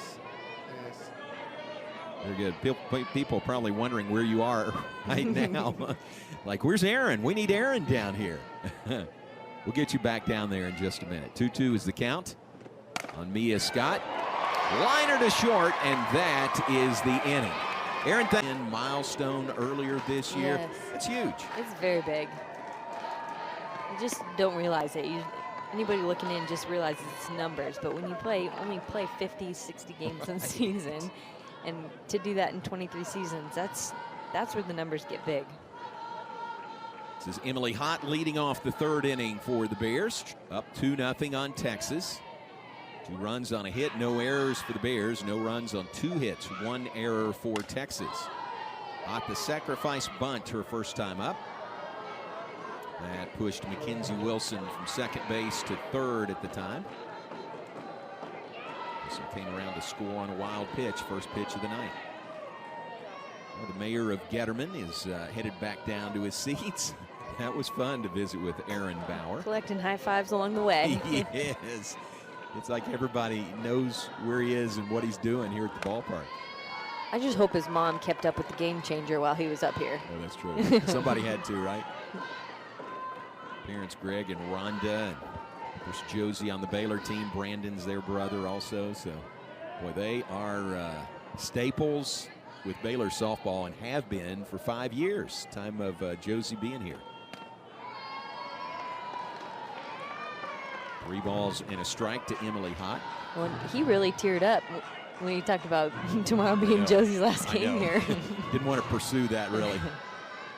Very good. People probably wondering where you are right now. Like, where's Aaron? We need Aaron down here. We'll get you back down there in just a minute. 2-2 is the count on Mia Scott. Liner to short, and that is the inning. Aaron in milestone earlier this year. Yes. That's huge. It's very big. You just don't realize it. Anybody looking in just realizes it's numbers. But when you only play 50, 60 games in a season, and to do that in 23 seasons, that's where the numbers get big. This is Emily Hott leading off the 3rd inning for the Bears. Up 2-0 on Texas. 2 runs on a hit, no errors for the Bears. No runs on 2 hits, 1 error for Texas. Hott the sacrifice bunt her first time up. That pushed Mackenzie Wilson from second base to 3rd at the time. Wilson came around to score on a wild pitch, first pitch of the night. Well, the mayor of Getterman is headed back down to his seats. That was fun to visit with Aaron Bauer. Collecting high fives along the way. Yes. It's like everybody knows where he is and what he's doing here at the ballpark. I just hope his mom kept up with the game changer while he was up here. Oh, that's true. Somebody had to, right? Parents Greg and Rhonda, and of course Josie on the Baylor team. Brandon's their brother also. So, boy, they are staples with Baylor softball and have been for 5 years. Time of Josie being here. 3 balls and a strike to Emily Hott. Well, he really teared up when you talked about tomorrow being Josie's last game here. Didn't want to pursue that, really.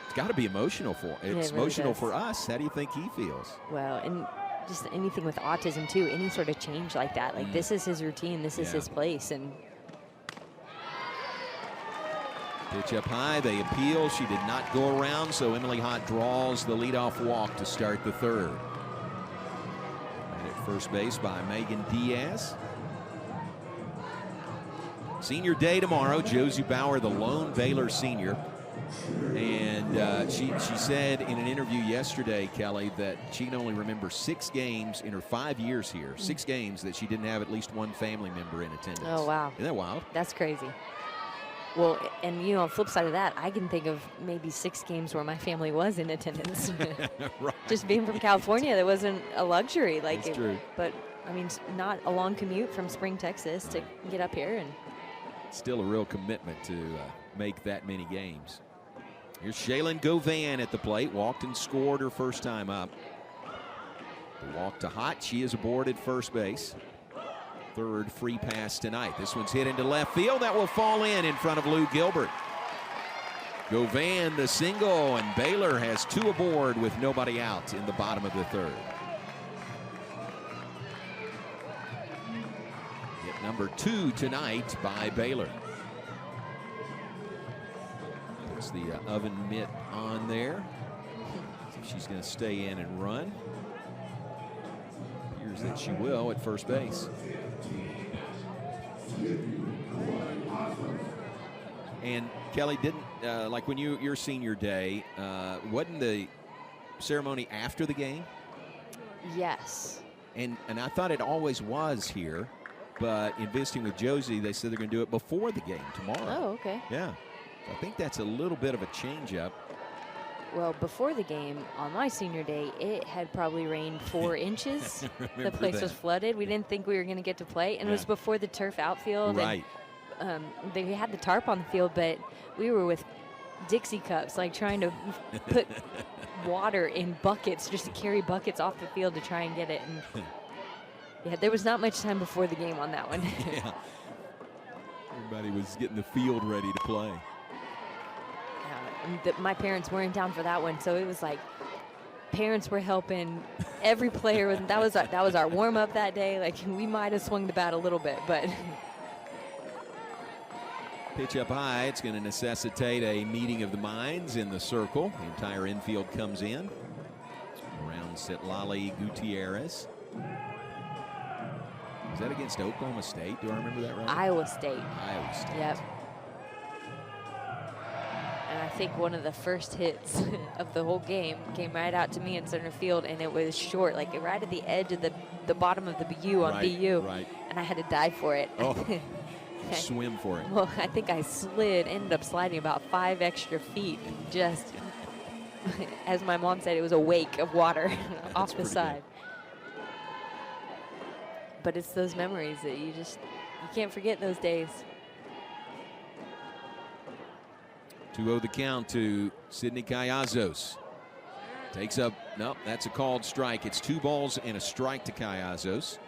It's got to be emotional for him. It's really emotional does. for us. How do you think he feels? Well, and just anything with autism, too, any sort of change like that. Like, this is his routine. This is his place. And pitch up high. They appeal. She did not go around, so Emily Hott draws the leadoff walk to start the third. And at first base by Megan Diaz. Senior day tomorrow. Josie Bauer, the lone Baylor senior. And she said in an interview yesterday, Kelly, that she can only remember 6 games in her 5 years here. 6 games that she didn't have at least one family member in attendance. oh, wow. Isn't that wild? That's crazy. Well, and, you know, on the flip side of that, I can think of maybe 6 games where my family was in attendance. Right. Just being from California, that wasn't a luxury. Like, That's true. But, I mean, not a long commute from Spring, Texas to get up here. And Still a real commitment to make that many games. Here's Shaylin Govan at the plate. Walked and scored her first time up. The walk to Hott. She is aboard at first base. Third free pass tonight. This one's hit into left field. That will fall in front of Lou Gilbert. Govan the single, and Baylor has 2 aboard with nobody out in the bottom of the third. Hit number 2 tonight by Baylor. There's the oven mitt on there. See if she's going to stay in and run. Appears that she will at first base. And Kelly, didn't like when your senior day, wasn't the ceremony after the game? yes. And I thought it always was here, but in visiting with Josie, they said they're going to do it before the game tomorrow. Oh, okay. Yeah, I think that's a little bit of a change-up. Well, before the game, on my senior day, it had probably rained 4 inches. The place was flooded. We didn't think we were going to get to play. And it was before the turf outfield. Right. And, they had the tarp on the field, but we were with Dixie cups, like trying to put water in buckets just to carry buckets off the field to try and get it. And yeah, there was not much time before the game on that one. Yeah. Everybody was getting the field ready to play. My parents were in town for that one, so it was like parents were helping every player. That was our warm up that day. Like, we might have swung the bat a little bit, but Pitch up high. It's going to necessitate a meeting of the minds in the circle. The entire infield comes in around Citlali Gutierrez. Is that against Oklahoma State? Do I remember that right? Iowa State. Iowa State. Yep. And I think one of the first hits of the whole game came right out to me in center field, and it was short, like right at the edge of the bottom of the BU on BU. Right. And I had to dive for it. Oh, swim for it. Well, I think I ended up sliding about 5 extra feet, just as my mom said, it was a wake of water off the side. But it's those memories that you can't forget those days. 2-0 the count to Sydney Callazos. Takes up, no, that's a called strike. It's 2 balls and a strike to Callazos.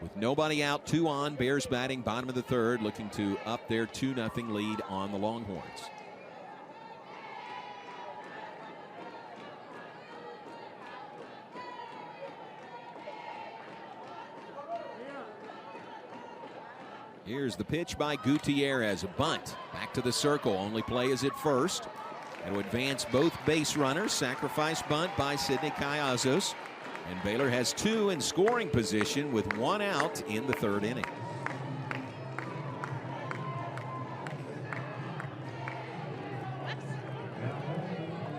With nobody out, 2 on, Bears batting bottom of the third, looking to up their 2-0 lead on the Longhorns. Here's the pitch by Gutierrez, a bunt. Back to the circle, only play is at first. And to advance both base runners, sacrifice bunt by Sydney Callazos. And Baylor has 2 in scoring position with 1 out in the third inning.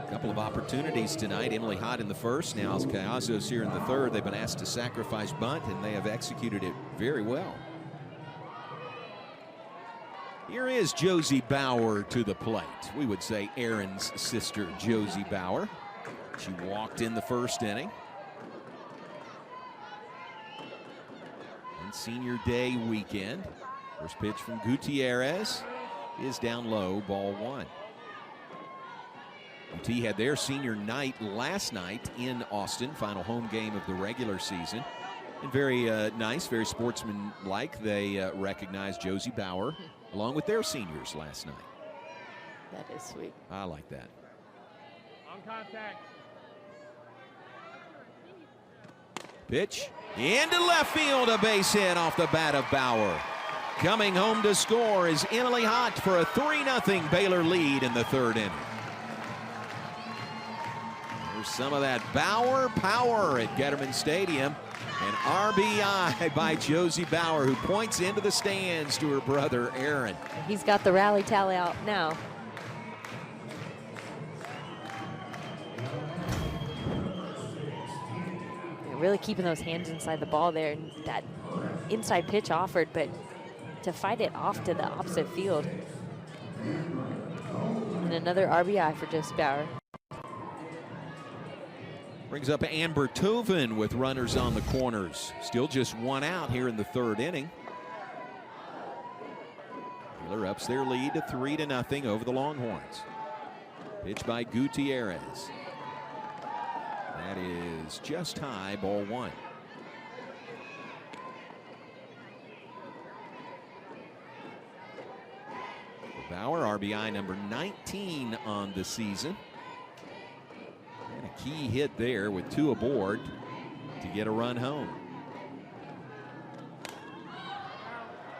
A couple of opportunities tonight. Emily Hott in the first. Now Callazos here in the third. They've been asked to sacrifice bunt, and they have executed it very well. Here is Josie Bauer to the plate. We would say Aaron's sister, Josie Bauer. She walked in the first inning. And senior day weekend. First pitch from Gutierrez is down low, ball 1. UT had their senior night last night in Austin, final home game of the regular season. And very nice, very sportsmanlike. They recognized Josie Bauer along with their seniors last night. That is sweet. I like that. On contact. Pitch into left field, a base hit off the bat of Bauer. Coming home to score is Emily Hott for a 3-0 Baylor lead in the third inning. There's some of that Bauer power at Getterman Stadium. An RBI by Josie Bauer, who points into the stands to her brother Aaron. He's got the rally tally out now. Really keeping those hands inside the ball there, and that inside pitch offered, but to fight it off to the opposite field. And another RBI for Josie Bauer. Brings up Amber Tovin with runners on the corners. Still just one out here in the third inning. Baylor ups their lead to 3-0 over the Longhorns. Pitch by Gutierrez. That is just high, ball one. Bauer, RBI number 19 on the season. And a key hit there with 2 aboard to get a run home.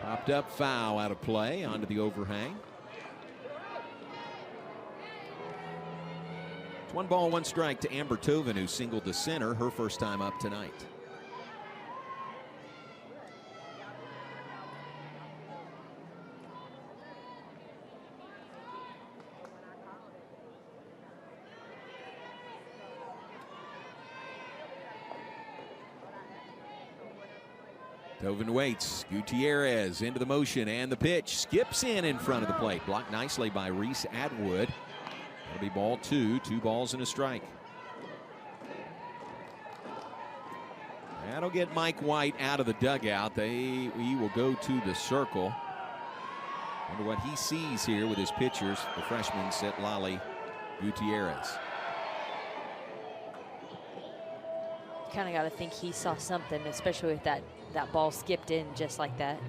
Popped up foul out of play onto the overhang. It's 1 ball, 1 strike to Amber Tovin, who singled to center, her first time up tonight. Tovin waits. Gutierrez into the motion, and the pitch skips in front of the plate. Blocked nicely by Reese Atwood. That'll be ball 2, 2 balls and a strike. That'll get Mike White out of the dugout. He will go to the circle. Wonder what he sees here with his pitchers, the freshman Setlali Gutierrez. Kind of got to think he saw something, especially with that ball skipped in just like that.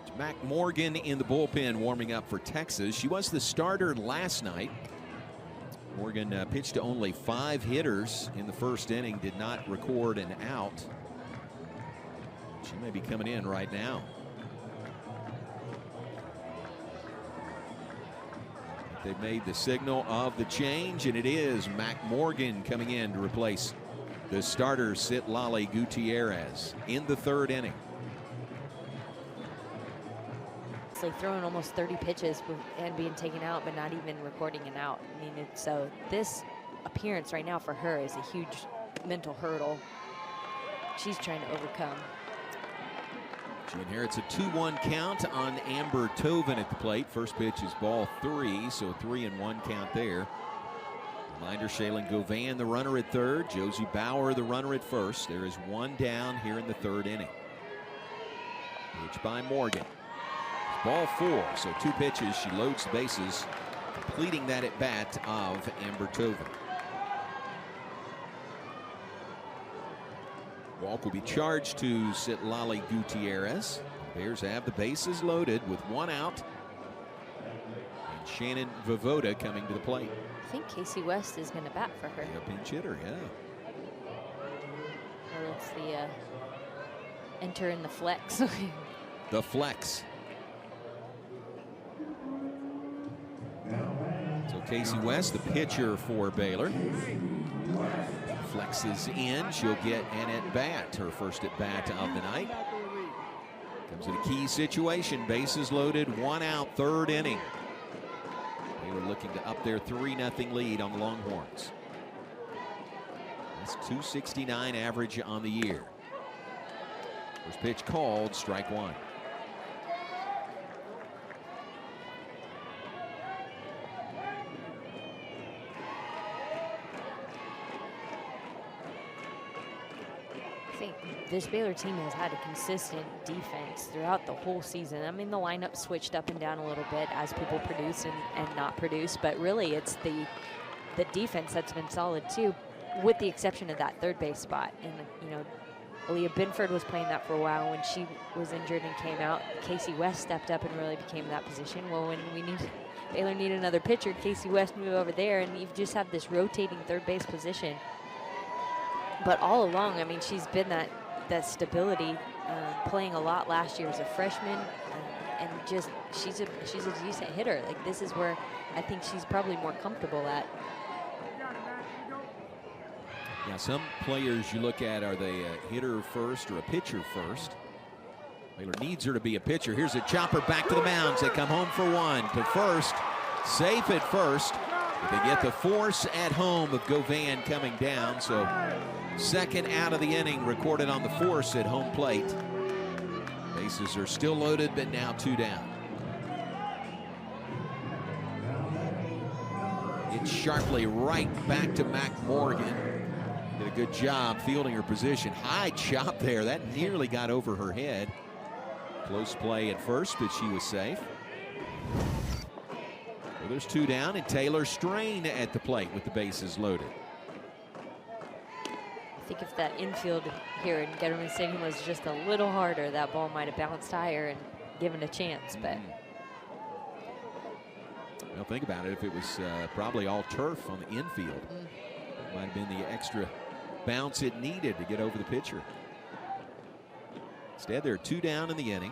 It's Mac Morgan in the bullpen warming up for Texas. She was the starter last night. Morgan pitched to only 5 hitters in the first inning, did not record an out. She may be coming in right now. They've made the signal of the change, and it is Mac Morgan coming in to replace the starter Setlali Gutierrez in the third inning. It's like throwing almost 30 pitches and being taken out, but not even recording an out. I mean, so this appearance right now for her is a huge mental hurdle she's trying to overcome. She inherits a 2-1 count on Amber Tovin at the plate. First pitch is ball 3, so 3-1 count there. Reminder, Shaylin Govan, the runner at third. Josie Bauer, the runner at first. There is 1 down here in the third inning. Pitch by Morgan. It's ball 4, so 2 pitches. She loads the bases, completing that at bat of Amber Tovin. Walk will be charged to Setlali Gutierrez. The Bears have the bases loaded with 1 out. And Shannon Vovoda coming to the plate. I think Casey West is going to bat for her. Yeah, pinch hitter, yeah. Or it's the enter in the flex. The flex. So Casey West, the pitcher for Baylor. Flexes in. She'll get an at-bat, her first at-bat of the night. Comes in a key situation. Bases loaded, 1 out, third inning. They were looking to up their 3-0 lead on the Longhorns. That's .269 average on the year. First pitch called, strike 1. This Baylor team has had a consistent defense throughout the whole season. I mean, the lineup switched up and down a little bit as people produce and not produce, but really it's the defense that's been solid too. with the exception of that third base spot. And, you know, Aaliyah Binford was playing that for a while when she was injured and came out. Casey West stepped up and really became that position. Well, when Baylor needed another pitcher, Casey West moved over there, and you just have this rotating third base position. But all along, I mean, she's been that stability, playing a lot last year as a freshman, and just she's a decent hitter. Like, this is where I think she's probably more comfortable at. Yeah, some players you look at, are they a hitter first or a pitcher first? Baylor needs her to be a pitcher. Here's a chopper back to the mounds. They come home for one to first. Safe at first. But they get the force at home of Govan coming down. So second out of the inning recorded on the force at home plate. Bases are still loaded, but now 2 down. It's sharply right back to Mac Morgan. Did a good job fielding her position. High chop there. That nearly got over her head. Close play at first, but she was safe. Well, there's 2 down, and Taylor Strain at the plate with the bases loaded. I think if that infield here in Getterman Stadium was just a little harder, that ball might have bounced higher and given a chance. But well, think about it. If it was probably all turf on the infield, it might have been the extra bounce it needed to get over the pitcher. Instead, there are 2 down in the inning.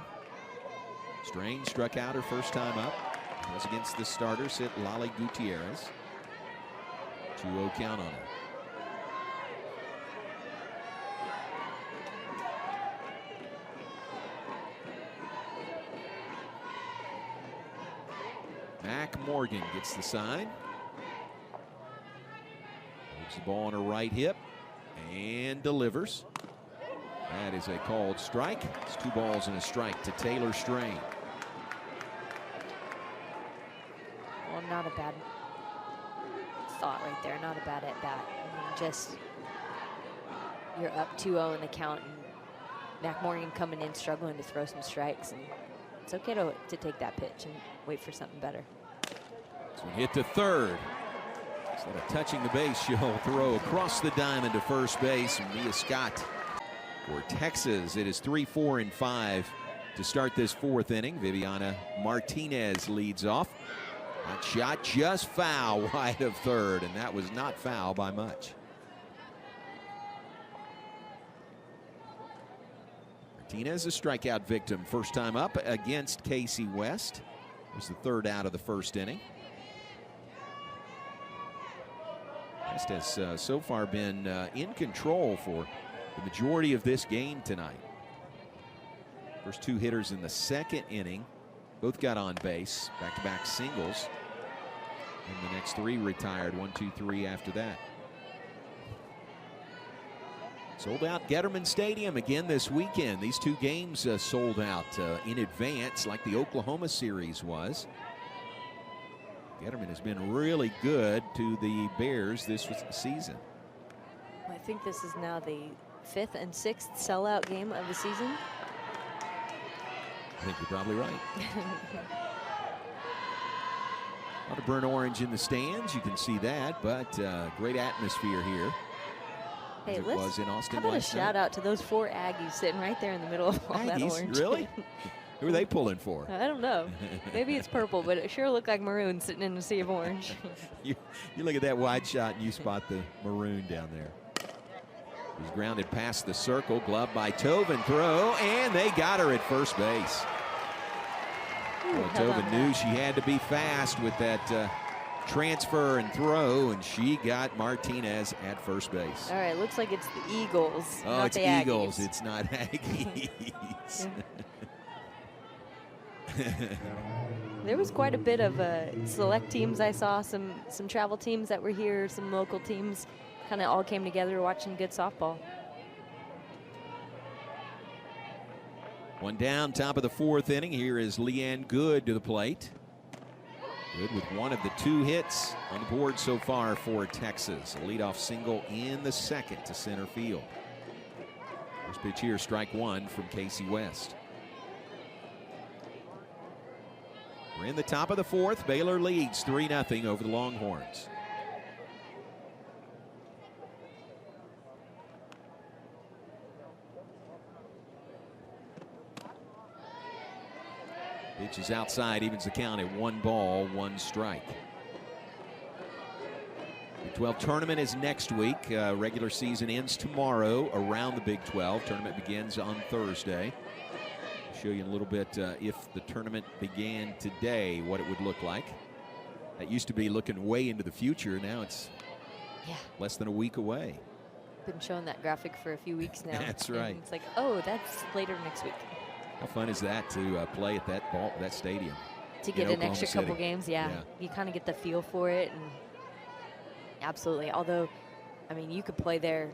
Strain struck out her first time up. It was against the starter, sit Lali Gutierrez. 2-0 count on her. Mac Morgan gets the sign. Moves the ball on her right hip and delivers. That is a called strike. It's 2 balls and a strike to Taylor Strain. Well, not a bad thought right there. Not a bad at bat. I mean, just you're up 2-0 in the count, and Mac Morgan coming in struggling to throw some strikes, and it's okay to take that pitch and wait for something better. So hit to third. Instead of touching the base, she'll throw across the diamond to first base. Mia Scott for Texas. It is 3-4 and 5 to start this 4th inning. Viviana Martinez leads off. That shot just foul wide of third, and that was not foul by much. Martinez, a strikeout victim, first time up against Casey West. It was the 3rd out of the 1st inning. West has so far been in control for the majority of this game tonight. First 2 hitters in the 2nd inning both got on base, back-to-back singles, and the next 3 retired, 1, 2, 3 after that. Sold out Getterman Stadium again this weekend. These 2 games sold out in advance, like the Oklahoma series was. Getterman has been really good to the Bears this season. I think this is now the 5th and 6th sellout game of the season. I think you're probably right. A lot of burnt orange in the stands, you can see that, but great atmosphere here. Hey, it was in Austin. How about a shout out to those 4 Aggies sitting right there in the middle of all that orange? Really? Who are they pulling for? I don't know. Maybe it's purple, but it sure looked like maroon sitting in a sea of orange. you look at that wide shot and you spot the maroon down there. It was grounded past the circle, glove by Tobin, throw, and they got her at first base. Well, Tobin knew she had to be fast with that transfer and throw, and she got Martinez at first base. All right, looks like it's the Eagles. Oh, not it's the Eagles. Aggies. It's not Aggies. There was quite a bit of select teams. I saw some travel teams that were here, some local teams, kind of all came together watching good softball. 1 down, top of the 4th inning. Here is Leanne Good to the plate. Good with 1 of the 2 hits on the board so far for Texas. A leadoff single in the 2nd to center field. First pitch here, strike 1 from Casey West. We're in the top of the 4th. Baylor leads 3-0 over the Longhorns. Pitches outside, evens the count at 1 ball, 1 strike. Big 12 tournament is next week. Regular season ends tomorrow around the Big 12. Tournament begins on Thursday. I'll show you in a little bit if the tournament began today, what it would look like. That used to be looking way into the future. Now it's less than a week away. Been showing that graphic for a few weeks now. That's right. And it's like, oh, that's later next week. How fun is that to play at that stadium? To get an extra couple games, yeah. You kind of get the feel for it. And absolutely. Although, I mean, you could play there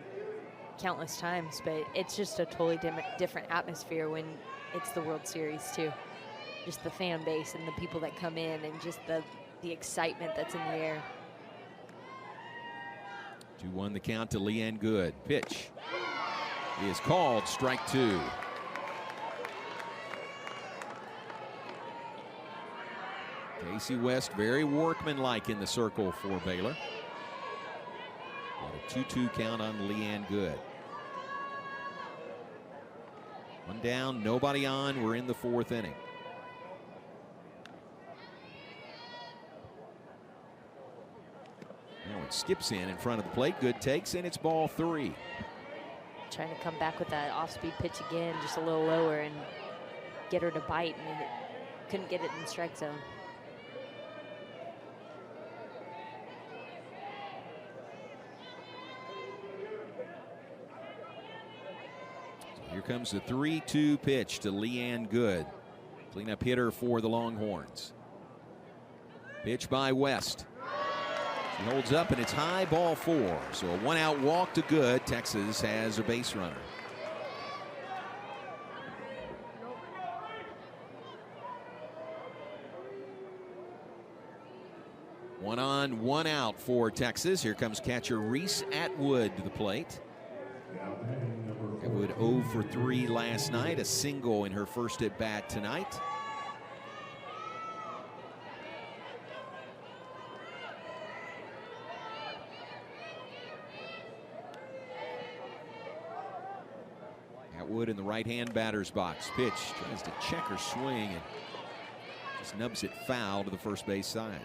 countless times, but it's just a totally different atmosphere when it's the World Series, too. Just the fan base and the people that come in and just the excitement that's in the air. 2-1 the count to Leanne Good. Pitch is called, strike 2. Casey West very workmanlike in the circle for Baylor. And a 2-2 count on Leanne Good. 1 down, nobody on. We're in the 4th inning. Now it skips in front of the plate. Good takes, and it's ball 3. Trying to come back with that off-speed pitch again, just a little lower, and get her to bite, and couldn't get it in the strike zone. So here comes the 3-2 pitch to Leanne Good. Cleanup hitter for the Longhorns. Pitch by West. He holds up, and it's high, ball 4. So a 1-out walk to Good. Texas has a base runner. One on, 1 out for Texas. Here comes catcher Reese Atwood to the plate. Atwood 0 for 3 last night. A single in her first at bat tonight. Atwood in the right-hand batter's box. Pitch tries to check her swing and just nubs it foul to the first base side.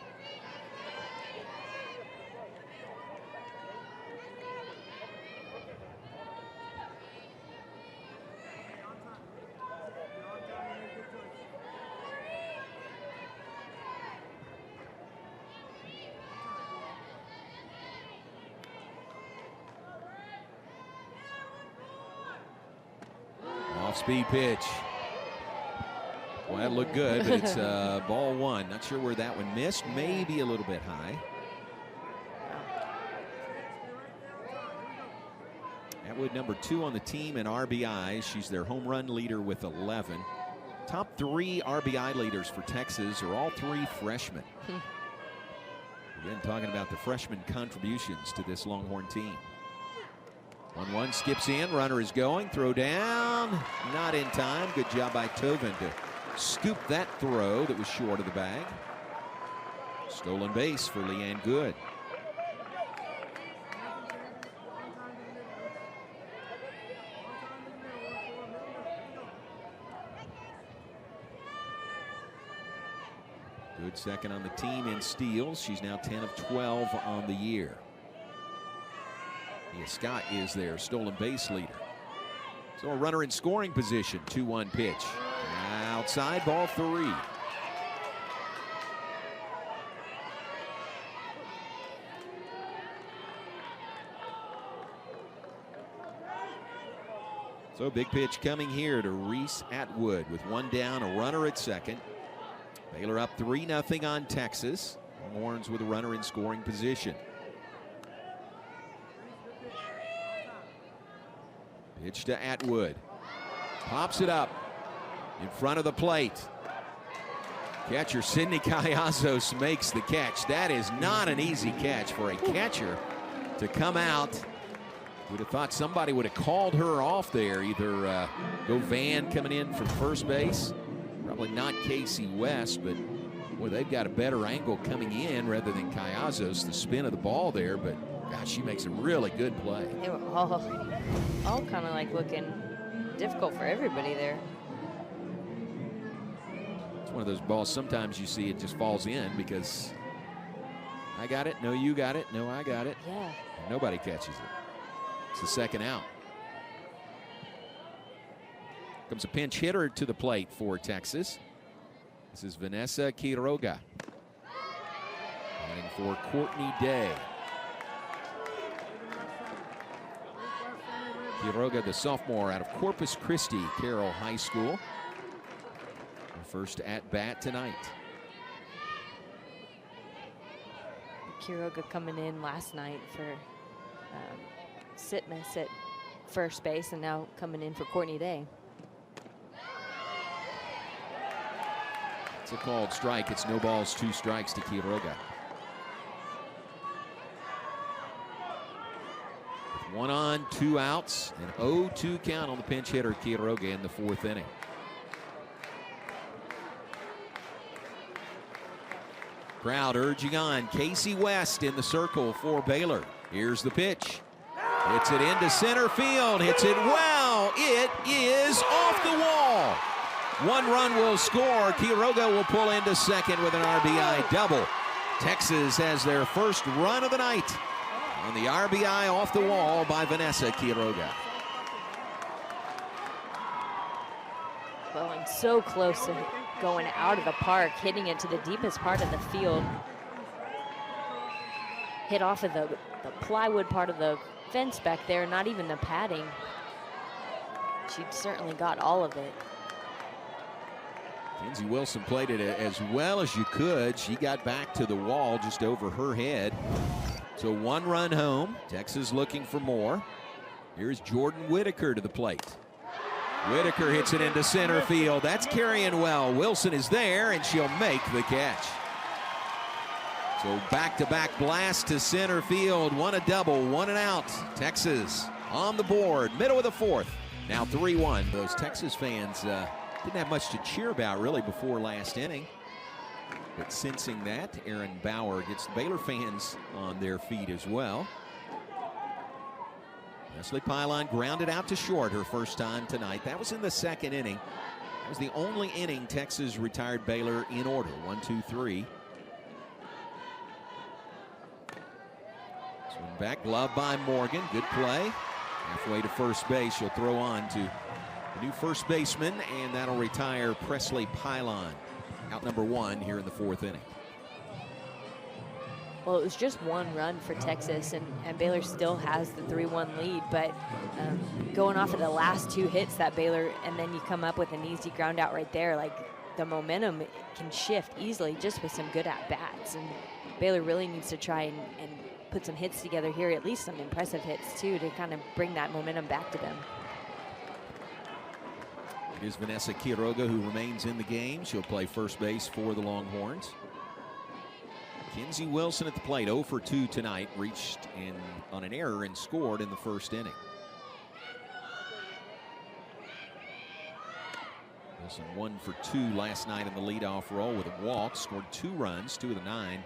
Off-speed pitch. Well, that looked good, but it's ball 1. Not sure where that one missed. Maybe a little bit high. Atwood number 2 on the team in RBIs. She's their home run leader with 11. Top 3 RBI leaders for Texas are all 3 freshmen. Again, talking about the freshman contributions to this Longhorn team. 1-1 skips in, runner is going, throw down, not in time. Good job by Tovin to scoop that throw that was short of the bag. Stolen base for Leanne Good. Good second on the team in steals. She's now 10 of 12 on the year. Mia Scott is their stolen base leader. So a runner in scoring position. 2-1 pitch. Outside, ball 3. So big pitch coming here to Reese Atwood with 1 down, a runner at second. Baylor up 3-0 on Texas. Longhorns with a runner in scoring position. Pitch to Atwood. Pops it up in front of the plate. Catcher Sydney Callazos makes the catch. That is not an easy catch for a catcher to come out. Would have thought somebody would have called her off there. Either go Van coming in from first base. Probably not Casey West, but boy, they've got a better angle coming in rather than Callazos. The spin of the ball there, but gosh, she makes a really good play. They were all kind of like looking difficult for everybody there. It's one of those balls, sometimes you see it just falls in because I got it, no, you got it, no, I got it. Yeah. And nobody catches it. It's the second out. Comes a pinch hitter to the plate for Texas. This is Vanessa Quiroga. Running for Courtney Day. Quiroga, the sophomore out of Corpus Christi Carroll High School. Her first at-bat tonight. Quiroga coming in last night for Sitmus at first base, and now coming in for Courtney Day. It's a called strike. It's no balls, 2 strikes to Quiroga. With 1 on, 2 outs, an 0-2 count on the pinch hitter Quiroga in the 4th inning. Crowd urging on. Casey West in the circle for Baylor. Here's the pitch. Hits it into center field. Hits it well. It is off the wall. 1 run will score. Quiroga will pull into second with an RBI double. Texas has their first run of the night on the RBI off the wall by Vanessa Quiroga. Well, and so close to going out of the park, hitting it to the deepest part of the field. Hit off of the plywood part of the fence back there, not even the padding. She certainly got all of it. Kenzie Wilson played it as well as you could. She got back to the wall just over her head. So 1 run home. Texas looking for more. Here's Jordan Whitaker to the plate. Whitaker hits it into center field. That's carrying well. Wilson is there, and she'll make the catch. So back-to-back blast to center field. 1 a double, 1 and out. Texas on the board, middle of the 4th. Now 3-1. Those Texas fans didn't have much to cheer about really before last inning. But sensing that, Aaron Bauer gets the Baylor fans on their feet as well. Leslie Pylon grounded out to short her first time tonight. That was in the 2nd inning. That was the only inning Texas retired Baylor in order. 1, 2, 3. Swing back, glove by Morgan. Good play. Halfway to first base. She'll throw on to the new first baseman, and that'll retire Presley Pylon. Out number 1 here in the 4th inning. Well, it was just 1 run for Texas, and Baylor still has the 3-1 lead, but going off of the last 2 hits that Baylor, and then you come up with an easy ground out right there, like the momentum can shift easily just with some good at-bats, and Baylor really needs to try and put some hits together here, at least some impressive hits too, to kind of bring that momentum back to them. Here's Vanessa Quiroga, who remains in the game. She'll play first base for the Longhorns. Kenzie Wilson at the plate, 0 for 2 tonight, reached in on an error and scored in the 1st inning. Wilson 1 for 2 last night in the leadoff role with a walk, scored 2 runs, 2 of the 9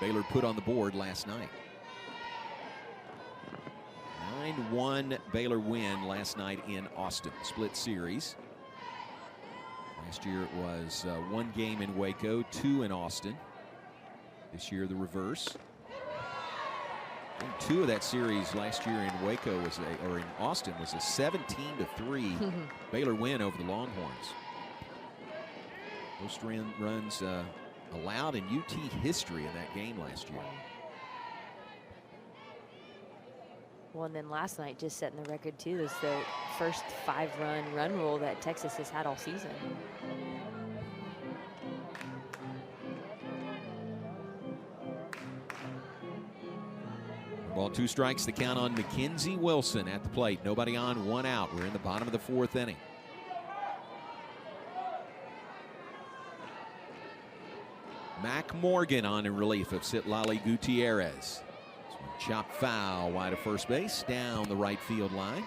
Baylor put on the board last night. 9-1 Baylor win last night in Austin, split series. Last year it was 1 game in Waco, 2 in Austin. This year the reverse. I think 2 of that series last year in Waco or in Austin was a 17-3 Baylor win over the Longhorns. Most runs allowed in UT history in that game last year. Well, and then last night, just setting the record too, is the first 5-run rule that Texas has had all season. Ball 2 strikes, the count on Mackenzie Wilson at the plate. Nobody on, 1 out. We're in the bottom of the 4th inning. Mac Morgan on in relief of Citlali Gutierrez. Chop foul wide of first base, down the right field line.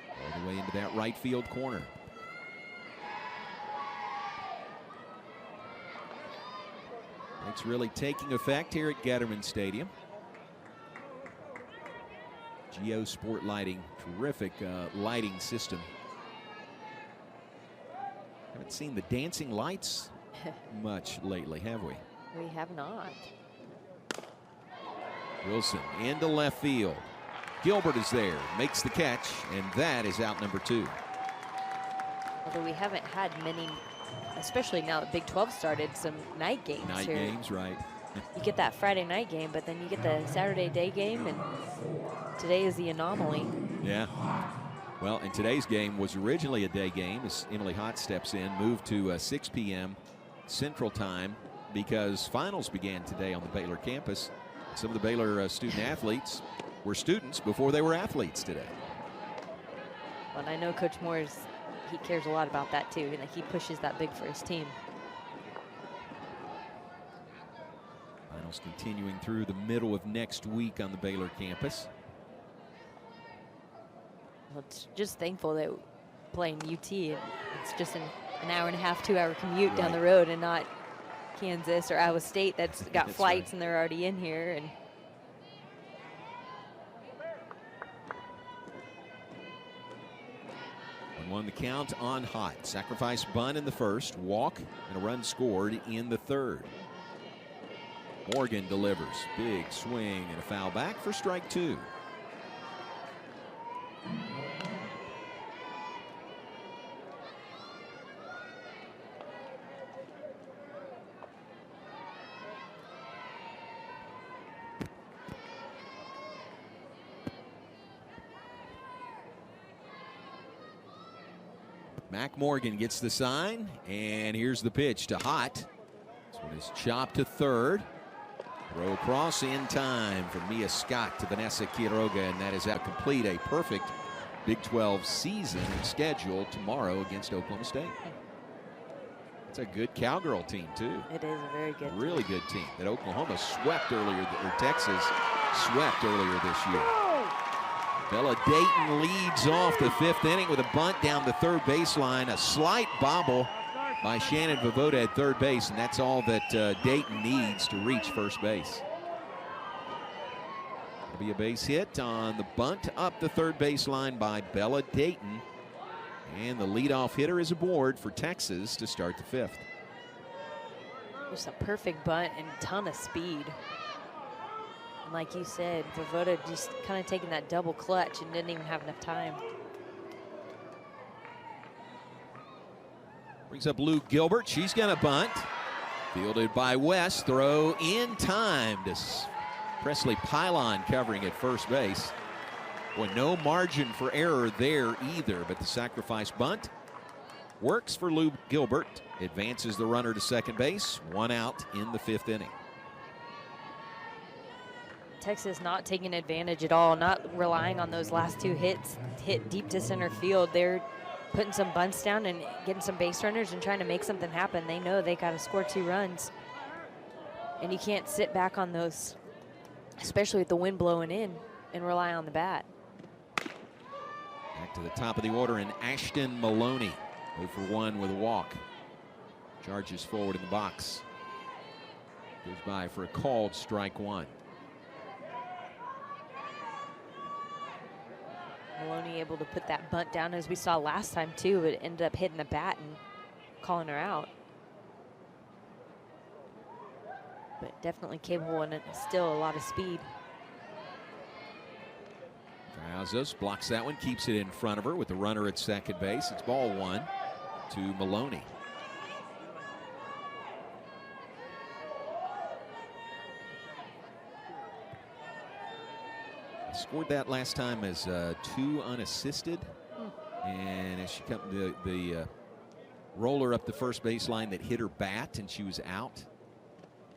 All the way into that right field corner. It's really taking effect here at Getterman Stadium. Geo Sport Lighting, terrific lighting system. Haven't Haven't seen the dancing lights much lately, have we? We have not. Wilson into left field. Gilbert is there, makes the catch, and that is out number 2. Although we haven't had many, especially now that Big 12 started, some night games Night here. games, right. You get that Friday night game, but then you get the Saturday day game, and today is the anomaly. Yeah. Well, and today's game was originally a day game as Emily Hott steps in, moved to 6 p.m. Central Time because finals began today on the Baylor campus. Some of the Baylor student athletes were students before they were athletes today. Well, and I know Coach Moore he cares a lot about that too. Like, he pushes that big for his team. Finals continuing through the middle of next week on the Baylor campus. Well, it's just thankful that playing UT, it's just an hour and a half, 2-hour commute down the road, and not Kansas or Iowa State that's got That's flights right. and they're already in here. And Won the count on Hott. Sacrifice bunt in the first, walk, and a run scored in the third. Morgan delivers. Big swing and a foul back for strike 2. Mac Morgan gets the sign, and here's the pitch to Hott. This one is chopped to third. Throw across in time from Mia Scott to Vanessa Quiroga, and that is out complete. A perfect Big 12 season and schedule tomorrow against Oklahoma State. It's a good Cowgirl team, too. it is a very good Really good team that Oklahoma swept earlier, or Texas swept earlier this year. Bella Dayton leads off the 5th inning with a bunt down the third baseline. A slight bobble by Shannon Vovoda at third base, and that's all that Dayton needs to reach first base. It'll be a base hit on the bunt up the third baseline by Bella Dayton. And the leadoff hitter is aboard for Texas to start the 5th. Just a perfect bunt and a ton of speed. And like you said, Vovoda just kind of taking that double clutch and didn't even have enough time. Brings up Lou Gilbert. She's going to bunt. Fielded by West. Throw in time to Presley Pylon covering at first base. Boy, no margin for error there either, but the sacrifice bunt works for Lou Gilbert. Advances the runner to second base. 1 out in the 5th inning. Texas not taking advantage at all, not relying on those last 2 hits, hit deep to center field. They're putting some bunts down and getting some base runners and trying to make something happen. They know they got to score 2 runs. And you can't sit back on those, especially with the wind blowing in, and rely on the bat. Back to the top of the order, and Ashton Maloney 0 for 1 with a walk. Charges forward in the box. Goes by for a called strike 1. Maloney able to put that bunt down, as we saw last time too. It ended up hitting the bat and calling her out. But definitely capable, and still a lot of speed. Brazos blocks that one, keeps it in front of her with the runner at second base. It's ball 1 to Maloney. Scored that last time as 2 unassisted. And as she come the roller up the first baseline that hit her bat, and she was out.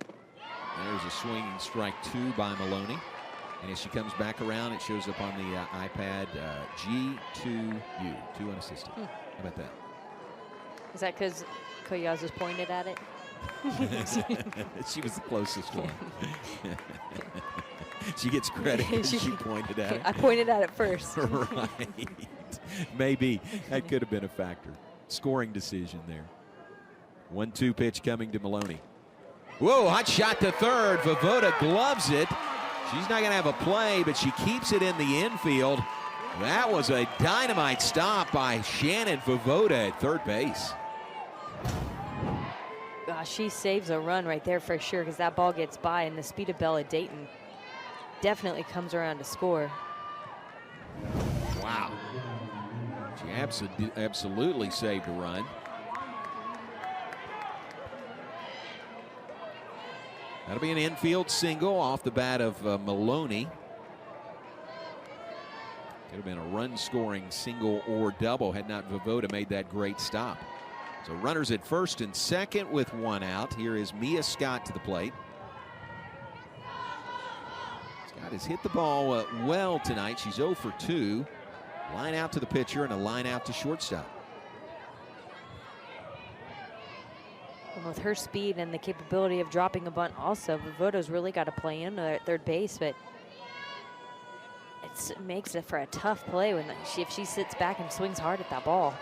There's a swinging strike 2 by Maloney. And as she comes back around, it shows up on the iPad, G2U, 2 unassisted. How about that? Is that because Koyaz was pointed at it? She was the closest one. She gets credit because she pointed at it. I pointed at it first. Right. Maybe that could have been a factor. Scoring decision there. 1-2 pitch coming to Maloney. Whoa, hot shot to third. Vovoda gloves it. She's not going to have a play, but she keeps it in the infield. That was a dynamite stop by Shannon Vovoda at third base. She saves a run right there for sure, because that ball gets by, and the speed of Bella Dayton definitely comes around to score. Wow. She absolutely saved a run. That'll be an infield single off the bat of Maloney. Could have been a run-scoring single or double had not Vovoda made that great stop. So runners at first and second with one out. Here is Mia Scott to the plate. Scott has hit the ball well tonight. She's 0 for 2. Line out to the pitcher and a line out to shortstop. And with her speed and the capability of dropping a bunt also, Vovoda's really got to play in at third base, but it makes it for a tough play when if she sits back and swings hard at that ball.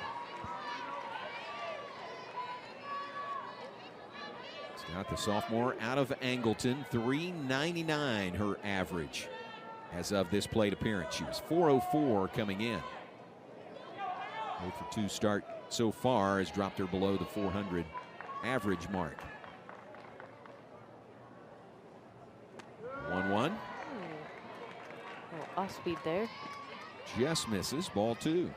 Scott, the sophomore out of Angleton, .399 her average as of this plate appearance. She was .404 coming in. 0 for 2 start so far has dropped her below the 400 average mark. 1-1. A little off speed there. Just misses, ball 2.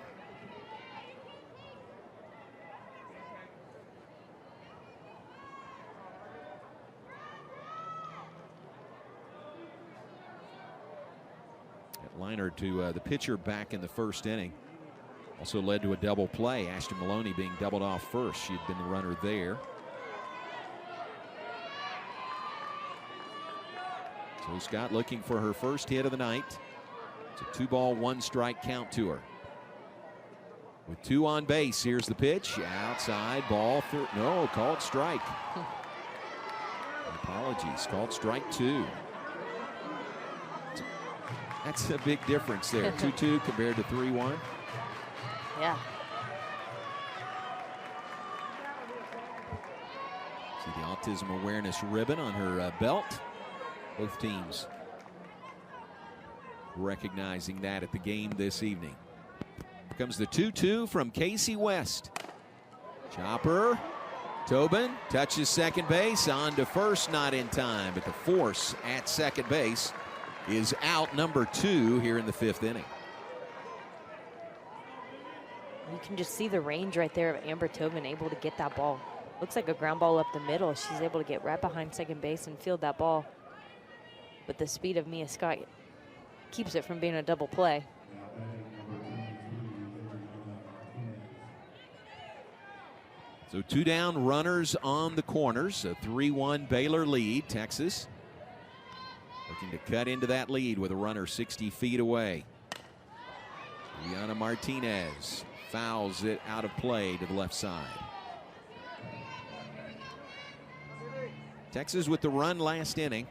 That liner to the pitcher back in the first inning also led to a double play. Ashton Maloney being doubled off first. She had been the runner there. So Scott looking for her first hit of the night. It's a 2-ball, 1-strike count to her. With 2 on base, here's the pitch. Outside, ball through. No, called strike. Apologies, called strike 2. That's a big difference there. 2-2 compared to 3-1. Yeah. See the autism awareness ribbon on her belt. Both teams recognizing that at the game this evening. Here comes the 2-2 from Casey West. Chopper, Tobin touches second base, on to first, not in time, but the force at second base is out, number 2 here in the 5th inning. You can just see the range right there of Amber Tobin able to get that ball. Looks like a ground ball up the middle. She's able to get right behind second base and field that ball. But the speed of Mia Scott keeps it from being a double play. So 2 down, runners on the corners. A 3-1 Baylor lead. Texas looking to cut into that lead with a runner 60 feet away. Juliana Martinez fouls it out of play to the left side. Texas with the run last inning.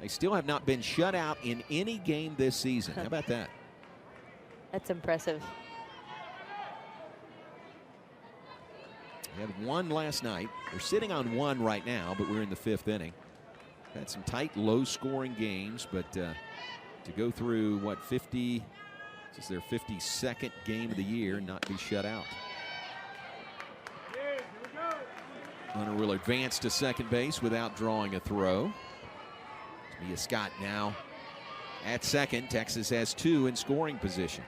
They still have not been shut out in any game this season. How about that? That's impressive. They had 1 last night. They're sitting on 1 right now, but we're in the 5th inning. Had some tight, low-scoring games, but to go through, what, 50, this is their 52nd game of the year and not be shut out. Runner will advance to second base without drawing a throw. Mia Scott now at second. Texas has 2 in scoring position.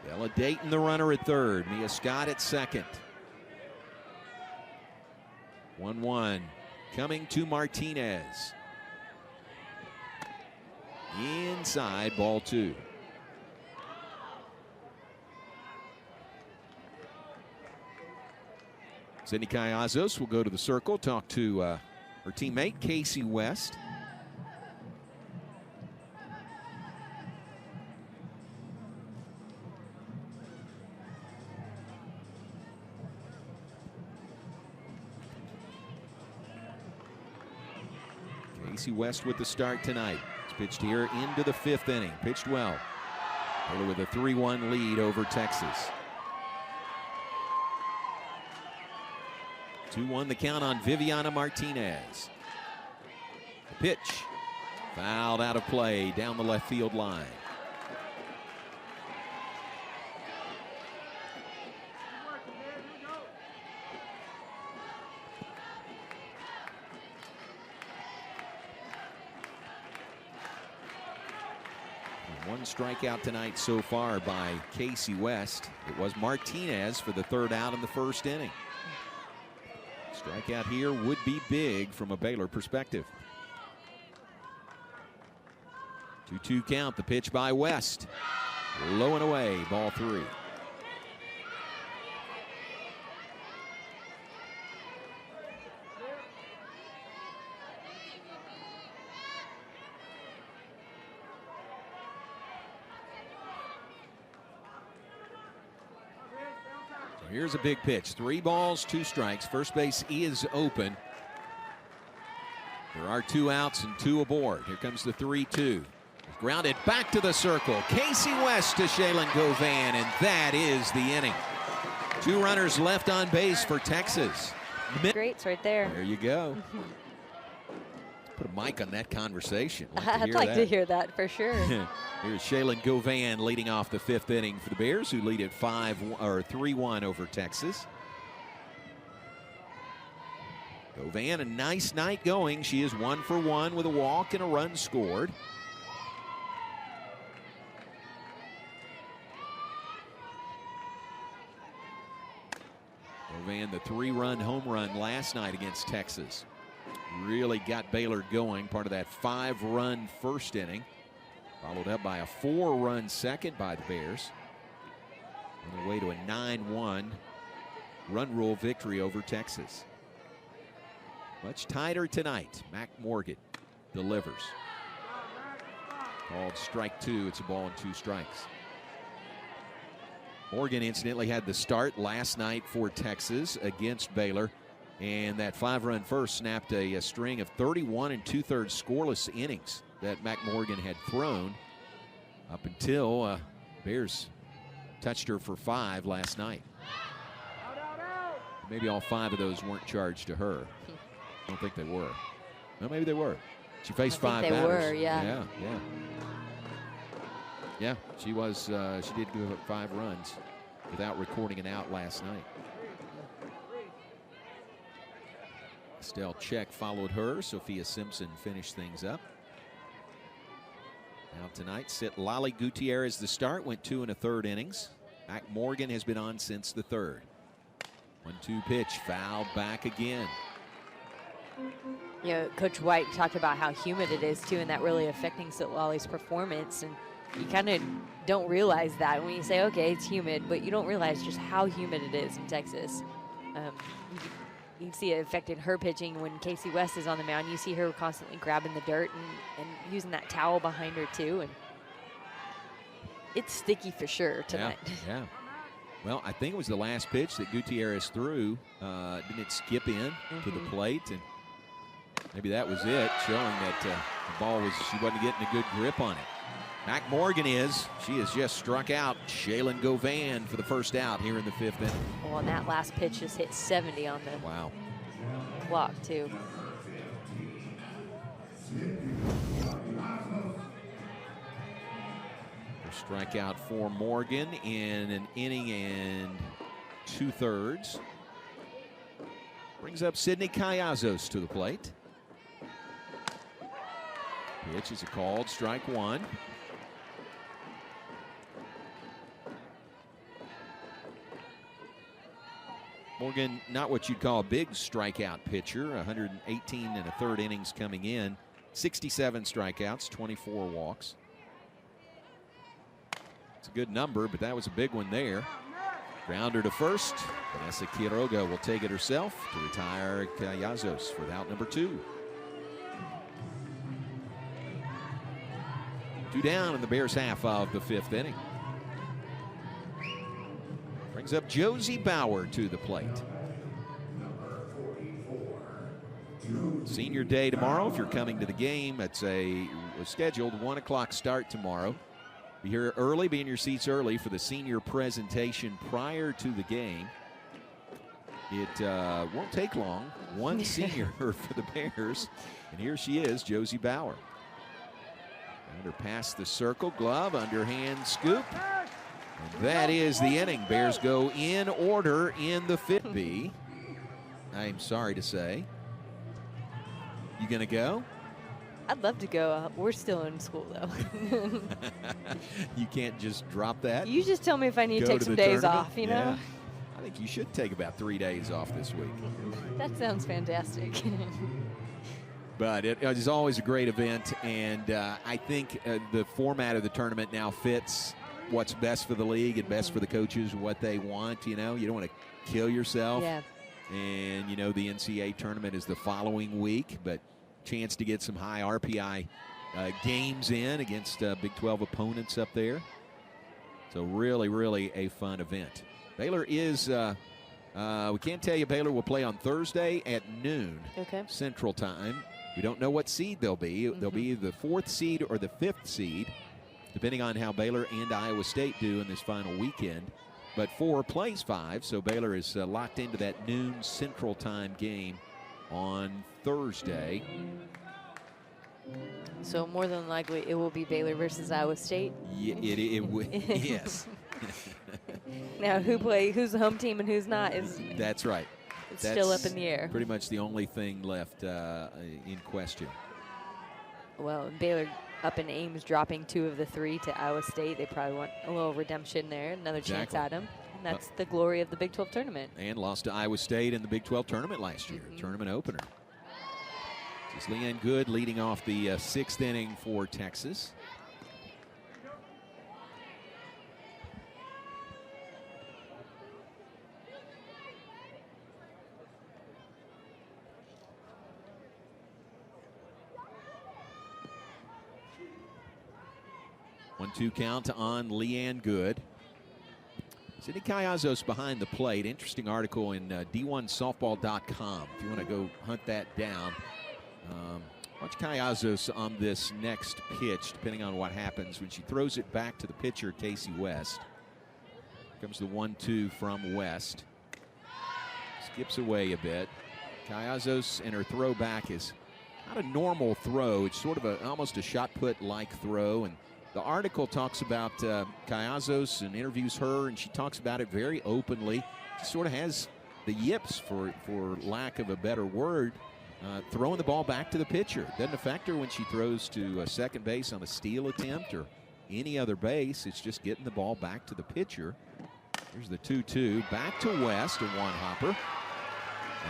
Bella Dayton the runner at third. Mia Scott at second. 1-1 coming to Martinez. Inside, ball 2. Sydney Callazos will go to the circle, talk to her teammate, Casey West. Casey West with the start tonight. It's pitched here into the 5th inning. Pitched well. Baylor with a 3-1 lead over Texas. 2-1 the count on Viviana Martinez. The pitch fouled out of play down the left field line. One strikeout tonight so far by Casey West. It was Martinez for the 3rd out in the 1st inning. Strikeout here would be big from a Baylor perspective. 2-2 count, the pitch by West. Low and away, ball 3. Here's a big pitch. 3 balls, 2 strikes. First base is open. There are 2 outs and 2 aboard. Here comes the 3-2. Grounded back to the circle. Casey West to Shaylin Govan, and that is the inning. 2 runners left on base for Texas. Greats right there. There you go. Put a mic on that conversation. I'd like to hear that for sure. Here's Shaylin Govan leading off the 5th inning for the Bears, who lead at 3-1 over Texas. Govan, a nice night going. She is 1 for 1 with a walk and a run scored. Govan, the 3-run home run last night against Texas. Really got Baylor going. Part of that 5-run 1st inning. Followed up by a 4-run 2nd by the Bears. On the way to a 9-1 run rule victory over Texas. Much tighter tonight. Mac Morgan delivers. Called strike 2. It's a ball and 2 strikes. Morgan incidentally had the start last night for Texas against Baylor. And that 5-run first snapped a string of 31 2/3 scoreless innings that Mac Morgan had thrown up until Bears touched her for 5 last night. Maybe all 5 of those weren't charged to her. I don't think they were. Well, maybe they were. She faced 5 batters. They were, yeah. Yeah, she was. She did give up 5 runs without recording an out last night. Estelle Check followed her. Sophia Simpson finished things up. Now tonight, Lali Gutierrez the start, went 2 1/3 innings. Mac Morgan has been on since the 3rd. 1-2 pitch, fouled back again. You know, Coach White talked about how humid it is too, and that really affecting Lali's performance. And you kind of don't realize that when you say, okay, it's humid, but you don't realize just how humid it is in Texas. You can see it affecting her pitching when Casey West is on the mound. You see her constantly grabbing the dirt and using that towel behind her too. And it's sticky for sure tonight. Yeah. Well, I think it was the last pitch that Gutierrez threw. Didn't it skip in to the plate? And maybe that was it, showing that the ball she wasn't getting a good grip on it. Mac Morgan she has just struck out Shaylin Govan for the 1st out here in the 5th inning. Well, and that last pitch just hit 70 on the clock too. Strikeout for Morgan in an inning and 2/3. Brings up Sydney Callazos to the plate. Pitch is a called strike 1. Morgan, not what you'd call a big strikeout pitcher. 118 1/3 innings coming in. 67 strikeouts, 24 walks. It's a good number, but that was a big one there. Grounder to first. Vanessa Quiroga will take it herself to retire Callazos for out number 2. 2 down in the Bears' half of the 5th inning. Brings up Josie Bauer to the plate. Senior day tomorrow. If you're coming to the game, it's a scheduled 1 o'clock start tomorrow. Be here early, be in your seats early for the senior presentation prior to the game. It won't take long. 1 senior for the Bears. And here she is, Josie Bauer. Under past the circle, glove, underhand scoop. And that is the inning. Bears go in order in the 5th B. I'm sorry to say. You gonna go? I'd love to go. We're still in school, though. You can't just drop that. You just tell me if I need to Go take to some the days tournament? off, you Yeah. know? I think you should take about 3 days off this week. That sounds fantastic. But it is always a great event, and I think the format of the tournament now fits what's best for the league and best for the coaches, what they want. You know, you don't want to kill yourself. Yeah. And, you know, the NCAA tournament is the following week, but chance to get some high RPI games in against Big 12 opponents up there. So really, really a fun event. Baylor is, we can't tell you Baylor will play on Thursday at noon Central Time. We don't know what seed they'll be. They'll be the 4th seed or the 5th seed, depending on how Baylor and Iowa State do in this final weekend. But 4 plays 5, so Baylor is locked into that noon Central Time game on Thursday. So more than likely, it will be Baylor versus Iowa State. Yeah, yes. Now, who's the home team and who's not is That's right. It's still up in the air. Pretty much the only thing left in question. Well, Baylor up in Ames dropping 2 of the 3 to Iowa State. They probably want a little redemption there, another chance at them. And that's the glory of the Big 12 tournament. And lost to Iowa State in the Big 12 tournament last year, tournament opener. It's Leanne Good leading off the 6th inning for Texas. One-two count on Leanne Good. Sydney Callazos behind the plate. Interesting article in D1softball.com if you want to go hunt that down. Watch Callazos on this next pitch, depending on what happens when she throws it back to the pitcher, Casey West. Comes the 1-2 from West. Skips away a bit. Callazos and her throw back is not a normal throw. It's sort of almost a shot put-like throw. And the article talks about Callazos and interviews her, and she talks about it very openly. She sort of has the yips, for lack of a better word, throwing the ball back to the pitcher. Doesn't affect her when she throws to second base on a steal attempt or any other base. It's just getting the ball back to the pitcher. Here's the 2-2. Back to West, a one-hopper.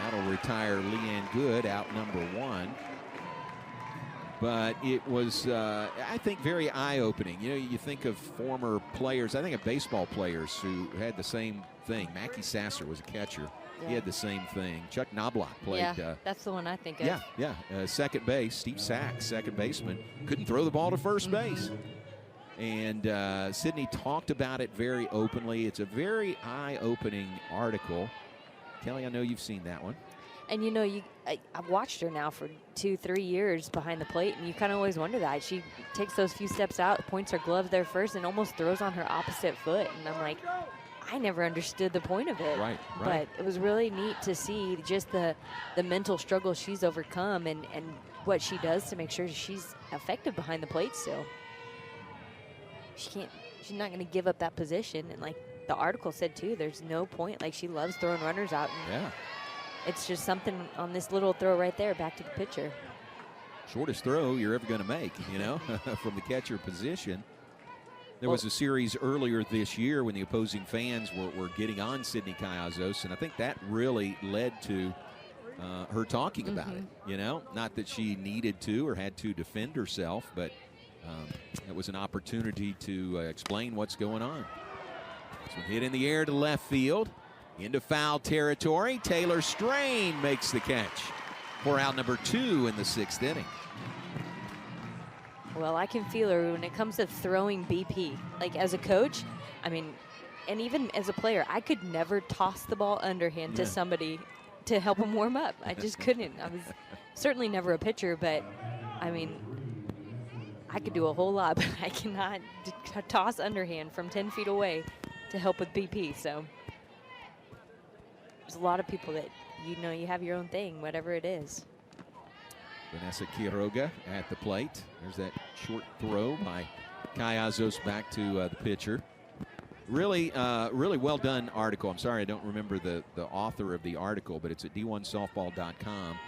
That'll retire Leanne Good, out number 1. But it was, I think, very eye-opening. You know, you think of former players. I think of baseball players who had the same thing. Mackie Sasser was a catcher. Yeah. He had the same thing. Chuck Knobloch played. Yeah, that's the one I think of. Yeah. Second base. Steve Sachs, second baseman, couldn't throw the ball to first base. And Sydney talked about it very openly. It's a very eye-opening article. Kelly, I know you've seen that one. And, you know, I've watched her now for 2-3 years behind the plate, and you kind of always wonder that. She takes those few steps out, points her glove there first, and almost throws on her opposite foot. And I'm like, I never understood the point of it. Right. But it was really neat to see just the mental struggle she's overcome and what she does to make sure she's effective behind the plate still. She's not going to give up that position. And like the article said, too, there's no point. Like, she loves throwing runners out. And it's just something on this little throw right there back to the pitcher. Shortest throw you're ever going to make, you know, from the catcher position. There was a series earlier this year when the opposing fans were getting on Sydney Callazos, and I think that really led to her talking about it, you know. Not that she needed to or had to defend herself, but it was an opportunity to explain what's going on. So hit in the air to left field. Into foul territory. Taylor Strain makes the catch for out number 2 in the 6th inning. Well, I can feel her when it comes to throwing BP. Like, as a coach, I mean, and even as a player, I could never toss the ball underhand to somebody to help them warm up. I just couldn't. I was certainly never a pitcher, but, I mean, I could do a whole lot, but I cannot toss underhand from 10 feet away to help with BP, so. There's a lot of people that, you know, you have your own thing, whatever it is. Vanessa Quiroga at the plate. There's that short throw by Callazos back to the pitcher. Really well done article. I'm sorry I don't remember the author of the article, but it's at D1softball.com.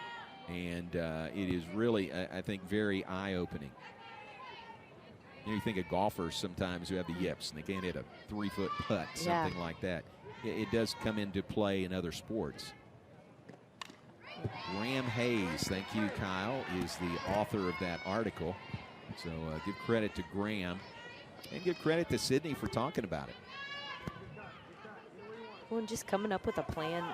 And it is really, I think, very eye-opening. You think of golfers sometimes who have the yips and they can't hit a 3-foot putt, something like that. It does come into play in other sports. Graham Hayes, thank you, Kyle, is the author of that article. So give credit to Graham and give credit to Sydney for talking about it. Well, and just coming up with a plan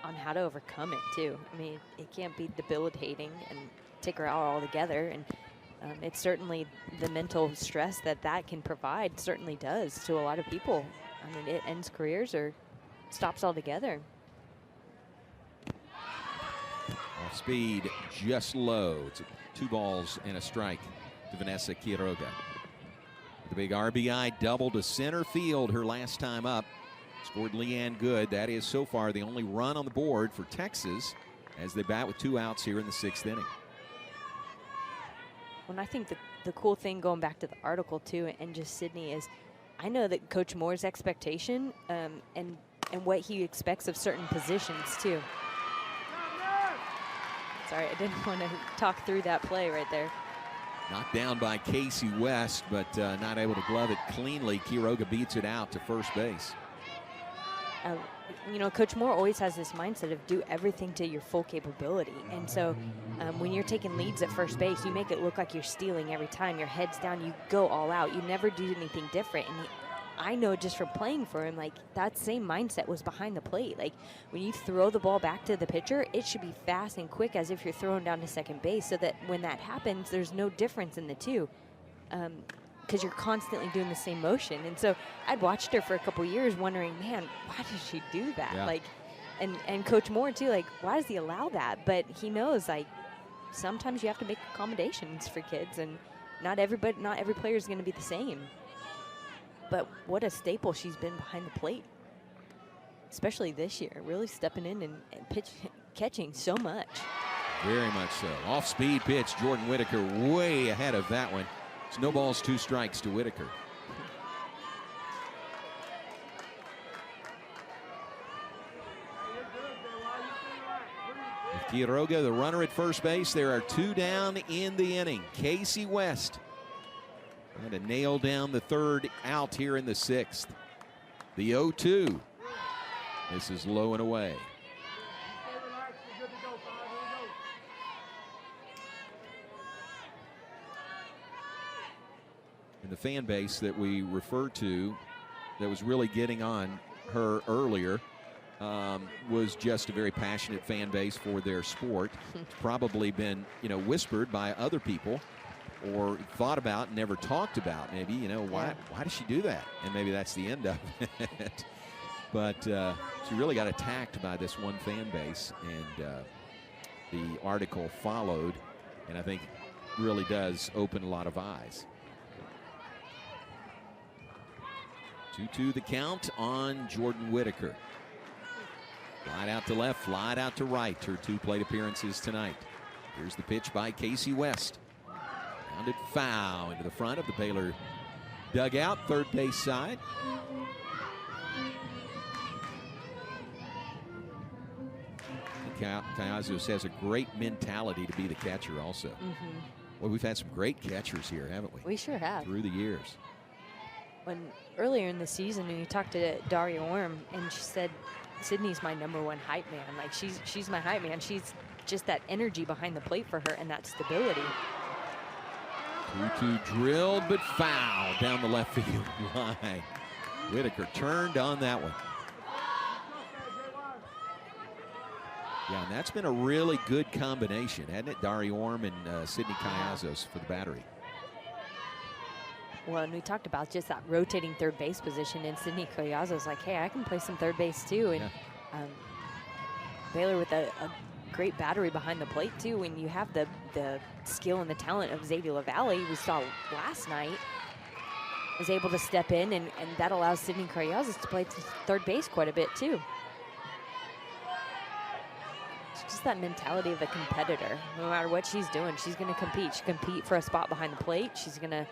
on how to overcome it, too. I mean, it can't be debilitating and take her out altogether. And it's certainly the mental stress that can provide certainly does to a lot of people. I mean, it ends careers or stops altogether. Off speed, just low. It's 2 balls and a strike to Vanessa Quiroga. The big RBI double to center field her last time up. Scored Leanne Good. That is so far the only run on the board for Texas as they bat with 2 outs here in the 6th inning. Well, I think the cool thing going back to the article too, and just Sydney, is I know that Coach Moore's expectation and what he expects of certain positions too. Sorry, I didn't want to talk through that play right there. Knocked down by Casey West, but not able to glove it cleanly. Quiroga beats it out to first base. You know, Coach Moore always has this mindset of do everything to your full capability. And so when you're taking leads at first base, you make it look like you're stealing every time. Your head's down, you go all out. You never do anything different. And I know just from playing for him, like, that same mindset was behind the plate. Like, when you throw the ball back to the pitcher, it should be fast and quick as if you're throwing down to second base, so that when that happens, there's no difference in the two. Because you're constantly doing the same motion. And so I'd watched her for a couple years wondering, man, why does she do that? Yeah. Like, and Coach Moore too, like, why does he allow that? But he knows, like, sometimes you have to make accommodations for kids, and not every player is going to be the same. But what a staple she's been behind the plate, especially this year, really stepping in and catching so much. Very much so. Off-speed pitch, Jordan Whitaker way ahead of that one. It's no balls, 2 strikes to Whitaker. With Quiroga, the runner at first base, there are 2 down in the inning. Casey West trying to nail down the 3rd out here in the 6th. The 0-2. This is low and away. And the fan base that we referred to that was really getting on her earlier was just a very passionate fan base for their sport. It's probably been, whispered by other people or thought about and never talked about. Maybe, why does she do that? And maybe that's the end of it. But she really got attacked by this one fan base, and the article followed, and I think really does open a lot of eyes. 2-2 the count on Jordan Whitaker. Flied out to left, flied out to right. Her 2 plate appearances tonight. Here's the pitch by Casey West. Grounded foul into the front of the Baylor dugout, 3rd base side. Callazos has a great mentality to be the catcher also. Well, we've had some great catchers here, haven't we? We sure have. Through the years. When earlier in the season, when you talked to Daria Orm, and she said, Sydney's my #1 hype man. Like, she's my hype man. She's just that energy behind the plate for her and that stability. 2-2 drilled, but foul down the left field line. Whitaker turned on that one. Yeah, and that's been a really good combination, hasn't it? Daria Orm and Sydney Callazos for the battery. Well, and we talked about just that rotating 3rd base position, and Sydney Callazos like, hey, I can play some 3rd base too. And Baylor with a great battery behind the plate too. When you have the skill and the talent of Zadie LaValle, we saw last night, is able to step in, and that allows Sydney Callazos to play 3rd base quite a bit too. It's just that mentality of a competitor. No matter what she's doing, she's going to compete. She compete for a spot behind the plate. She's going to,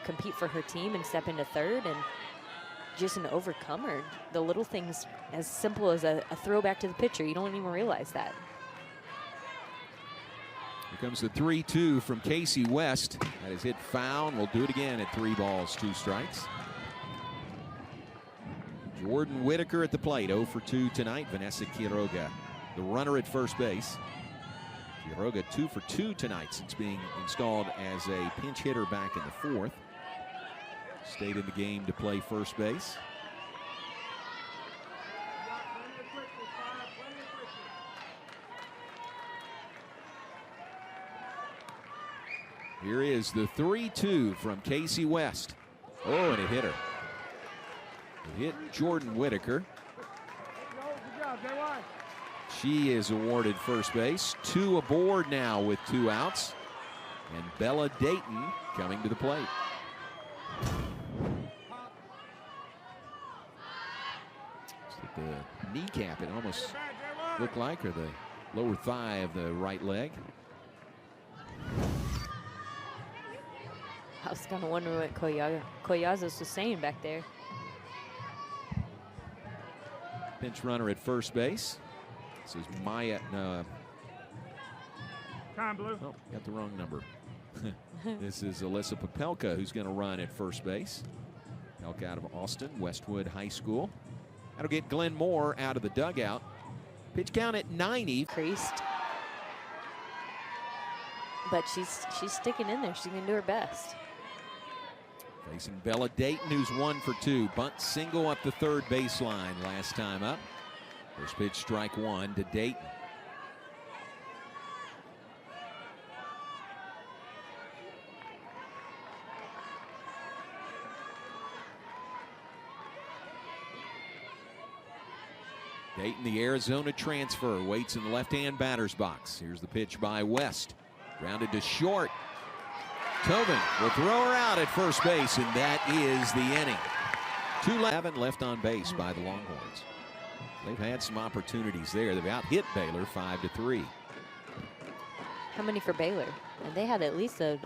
compete for her team and step into 3rd, and just an overcomer. The little things, as simple as a throwback to the pitcher, you don't even realize that. Here comes the 3-2 from Casey West. That is hit foul. We'll do it again at 3 balls, 2 strikes. Jordan Whitaker at the plate, 0 for 2 tonight. Vanessa Quiroga, the runner at first base. Quiroga 2 for 2 tonight since being installed as a pinch hitter back in the 4th. Stayed in the game to play first base. Here is the 3-2 from Casey West. Oh, and it hit her. It hit Jordan Whitaker. She is awarded first base. 2 aboard now with 2 outs. And Bella Dayton coming to the plate. The kneecap, it almost looked like, or the lower thigh of the right leg. I was kind of wondering what Collazos was saying back there. Pinch runner at first base. This is Maya. No, Time, Blue. oh, got the wrong number. This is Alyssa Popelka who's going to run at first base. Popelka out of Austin, Westwood High School. That'll get Glenn Moore out of the dugout. Pitch count at 90. Creased. But she's sticking in there. She's going to do her best. Facing Bella Dayton, who's 1 for 2. Bunt single up the third baseline last time up. First pitch, strike 1 to Dayton. Dayton, the Arizona transfer, waits in the left-hand batter's box. Here's the pitch by West. Grounded to short. Tobin will throw her out at first base, and that is the inning. 2-11 left on base by the Longhorns. They've had some opportunities there. They've out-hit Baylor 5-3. How many for Baylor? And they had at least a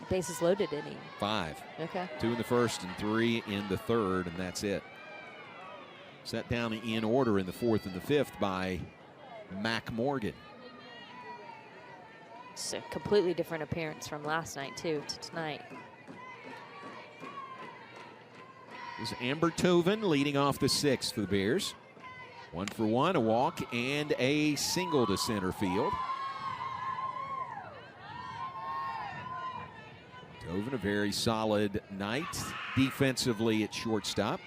bases loaded inning. 5. Okay. 2 in the first and 3 in the third, and that's it. Set down in order in the 4th and the 5th by Mac Morgan. It's a completely different appearance from last night, too, to tonight. This is Amber Tovin leading off the 6th for the Bears. 1 for 1, a walk, and a single to center field. Tovin, a very solid night defensively at shortstop.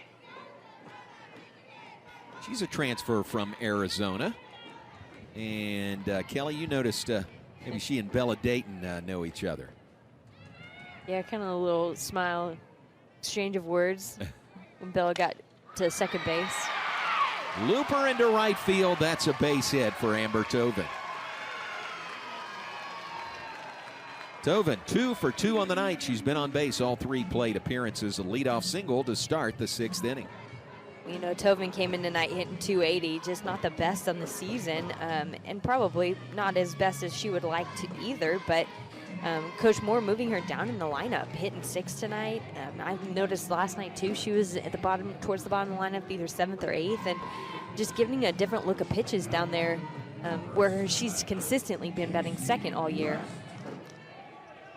She's a transfer from Arizona. And Kelly, you noticed maybe she and Bella Dayton know each other. Yeah, kind of a little smile, exchange of words when Bella got to second base. Looper into right field. That's a base hit for Amber Tovin. Tovin, 2 for 2 on the night. She's been on base all 3 plate appearances. A leadoff single to start the 6th inning. You know, Tovin came in tonight hitting 280, just not the best on the season, and probably not as best as she would like to either, but Coach Moore moving her down in the lineup, hitting 6 tonight. I noticed last night, too, she was at the bottom, towards the bottom of the lineup, either 7th or 8th, and just giving a different look of pitches down there where she's consistently been batting second all year.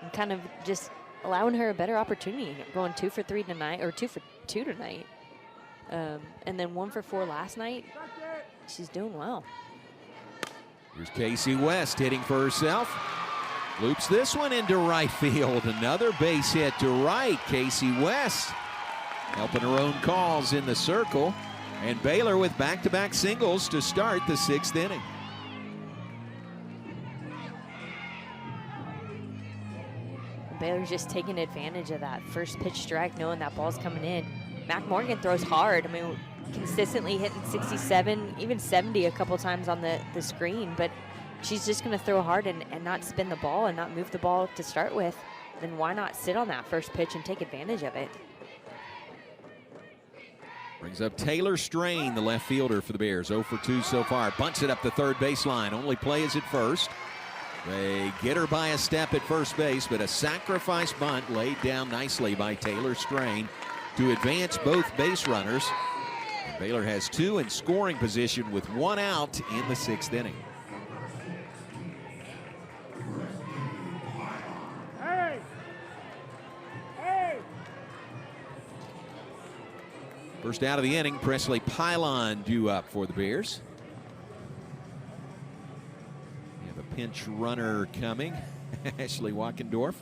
And kind of just allowing her a better opportunity, going 2 for 3 tonight, or 2 for 2 tonight. And then 1 for 4 last night. She's doing well. Here's Casey West hitting for herself. Loops this one into right field. Another base hit to right. Casey West helping her own calls in the circle. And Baylor with back-to-back singles to start the 6th inning. Baylor's just taking advantage of that first pitch strike, knowing that ball's coming in. Mac Morgan throws hard. I mean, consistently hitting 67, even 70 a couple times on the screen, but she's just going to throw hard and not spin the ball and not move the ball to start with. Then why not sit on that first pitch and take advantage of it? Brings up Taylor Strain, the left fielder for the Bears. 0 for 2 so far. Bunts it up the third baseline. Only play is at first. They get her by a step at first base, but a sacrifice bunt laid down nicely by Taylor Strain to advance both base runners. And Baylor has 2 in scoring position with 1 out in the 6th inning. First out of the inning, Presley Pylon due up for the Bears. We have a pinch runner coming, Ashley Wackendorf.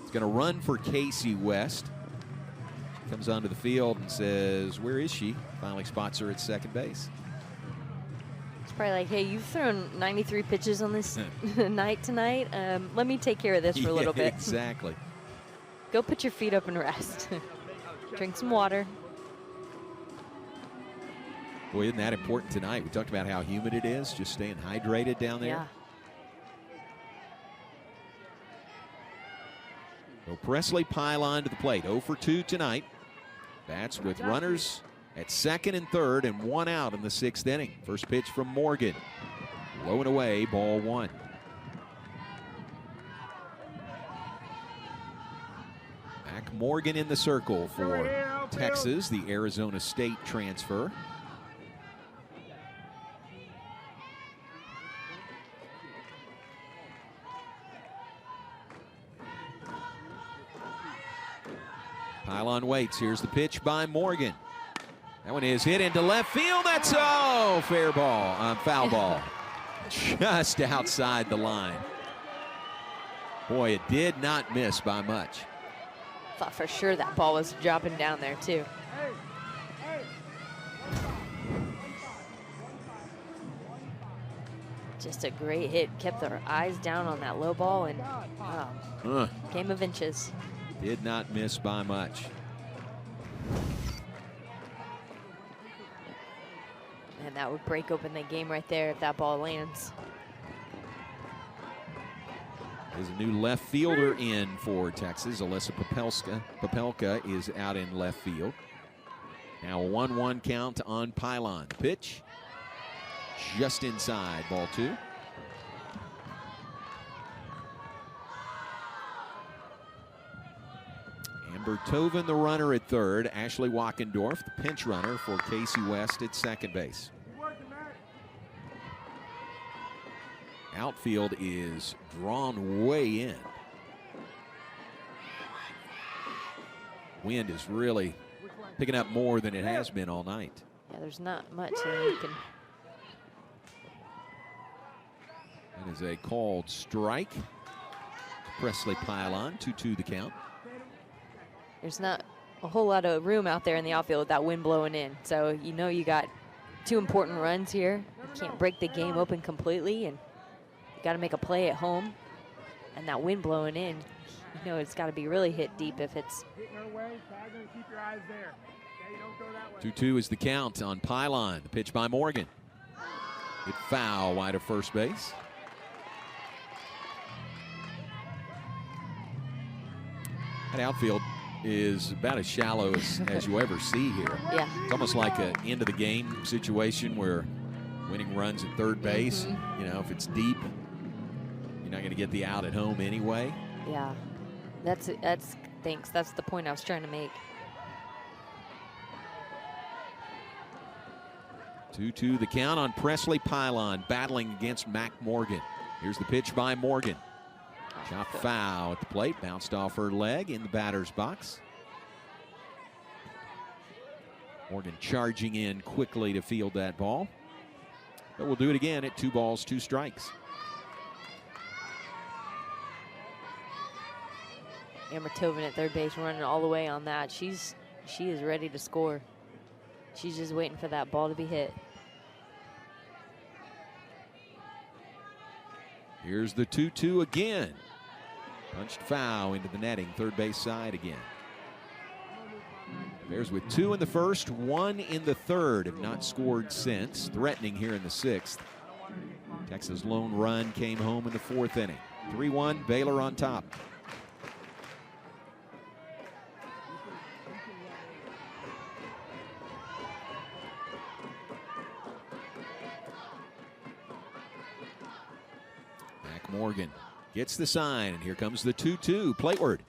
It's going to run for Casey West. She comes onto the field and says, where is she? Finally spots her at second base. It's probably like, hey, you've thrown 93 pitches on this night tonight. Let me take care of this for a little bit. Exactly. Go put your feet up and rest. Drink some water. Boy, isn't that important tonight? We talked about how humid it is, just staying hydrated down there. Yeah. So Presley Pylon to the plate, 0 for 2 tonight. Bats with runners at second and third and 1 out in the 6th inning. First pitch from Morgan. Low and away, ball 1. Mac Morgan in the circle for Texas, the Arizona State transfer. Pylon waits. Here's the pitch by Morgan. That one is hit into left field. That's fair ball, foul ball. Just outside the line. Boy, it did not miss by much. Thought for sure that ball was dropping down there too. Just a great hit. Kept their eyes down on that low ball and game of inches. Did not miss by much. And that would break open the game right there if that ball lands. There's a new left fielder in for Texas. Alyssa Popelka is out in left field. Now a 1-1 count on Pylon. Pitch just inside, ball 2. Amber Tovin, the runner at third. Ashley Wackendorf, the pinch runner for Casey West at second base. Outfield is drawn way in. Wind is really picking up more than it has been all night. Yeah, there's not much that you can. That is a called strike. Presley Pylon, 2-2 the count. There's not a whole lot of room out there in the outfield with that wind blowing in. So you know you got 2 important runs here. You can't break the game open completely, and you got to make a play at home. And that wind blowing in, you know it's got to be really hit deep if it's. 2-2 is the count on Pylon. The pitch by Morgan. Hit foul wide of first base. That outfield is about as shallow as you ever see here. Yeah. It's almost like an end of the game situation where winning runs at third base. You know, if it's deep, you're not going to get the out at home anyway. Yeah, that's thanks. That's the point I was trying to make. 2-2 the count on Presley Pylon battling against Mac Morgan. Here's the pitch by Morgan. Chop foul at the plate, bounced off her leg in the batter's box. Morgan charging in quickly to field that ball. But we'll do it again at 2 balls, 2 strikes. Amber Tovin at third base running all the way on that. She is ready to score. She's just waiting for that ball to be hit. Here's the 2-2 again. Punched foul into the netting, third base side again. Bears with 2 in the first, 1 in the third, have not scored since. Threatening here in the 6th. Texas' lone run came home in the 4th inning. 3-1, Baylor on top. Mac Morgan gets the sign, and here comes the 2-2 plateward.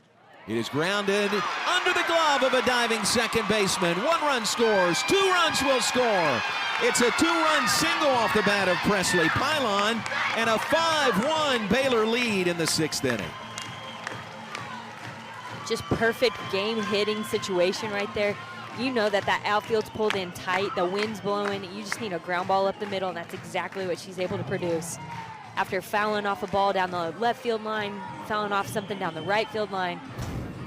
It is grounded under the glove of a diving second baseman. 1 run scores, 2 runs will score. It's a 2-run single off the bat of Presley Pylon, and a 5-1 Baylor lead in the 6th inning. Just perfect game hitting situation right there. you know that outfield's pulled in tight, the wind's blowing, you just need a ground ball up the middle, and that's exactly what she's able to produce. After fouling off a ball down the left field line, fouling off something down the right field line,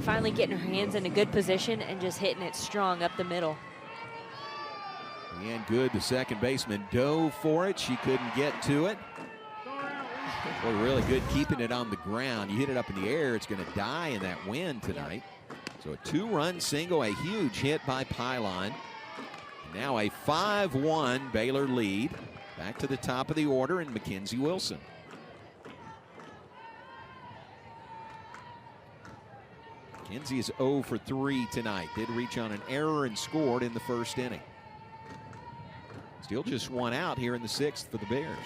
finally getting her hands in a good position and just hitting it strong up the middle. And good, the second baseman dove for it. She couldn't get to it. Boy, really good keeping it on the ground. You hit it up in the air, it's going to die in that wind tonight. So a 2-run single, a huge hit by Pylon. Now a 5-1 Baylor lead. Back to the top of the order, and Mackenzie Wilson. Mackenzie is 0 for 3 tonight. Did reach on an error and scored in the first inning. Still just one out here in the 6th for the Bears.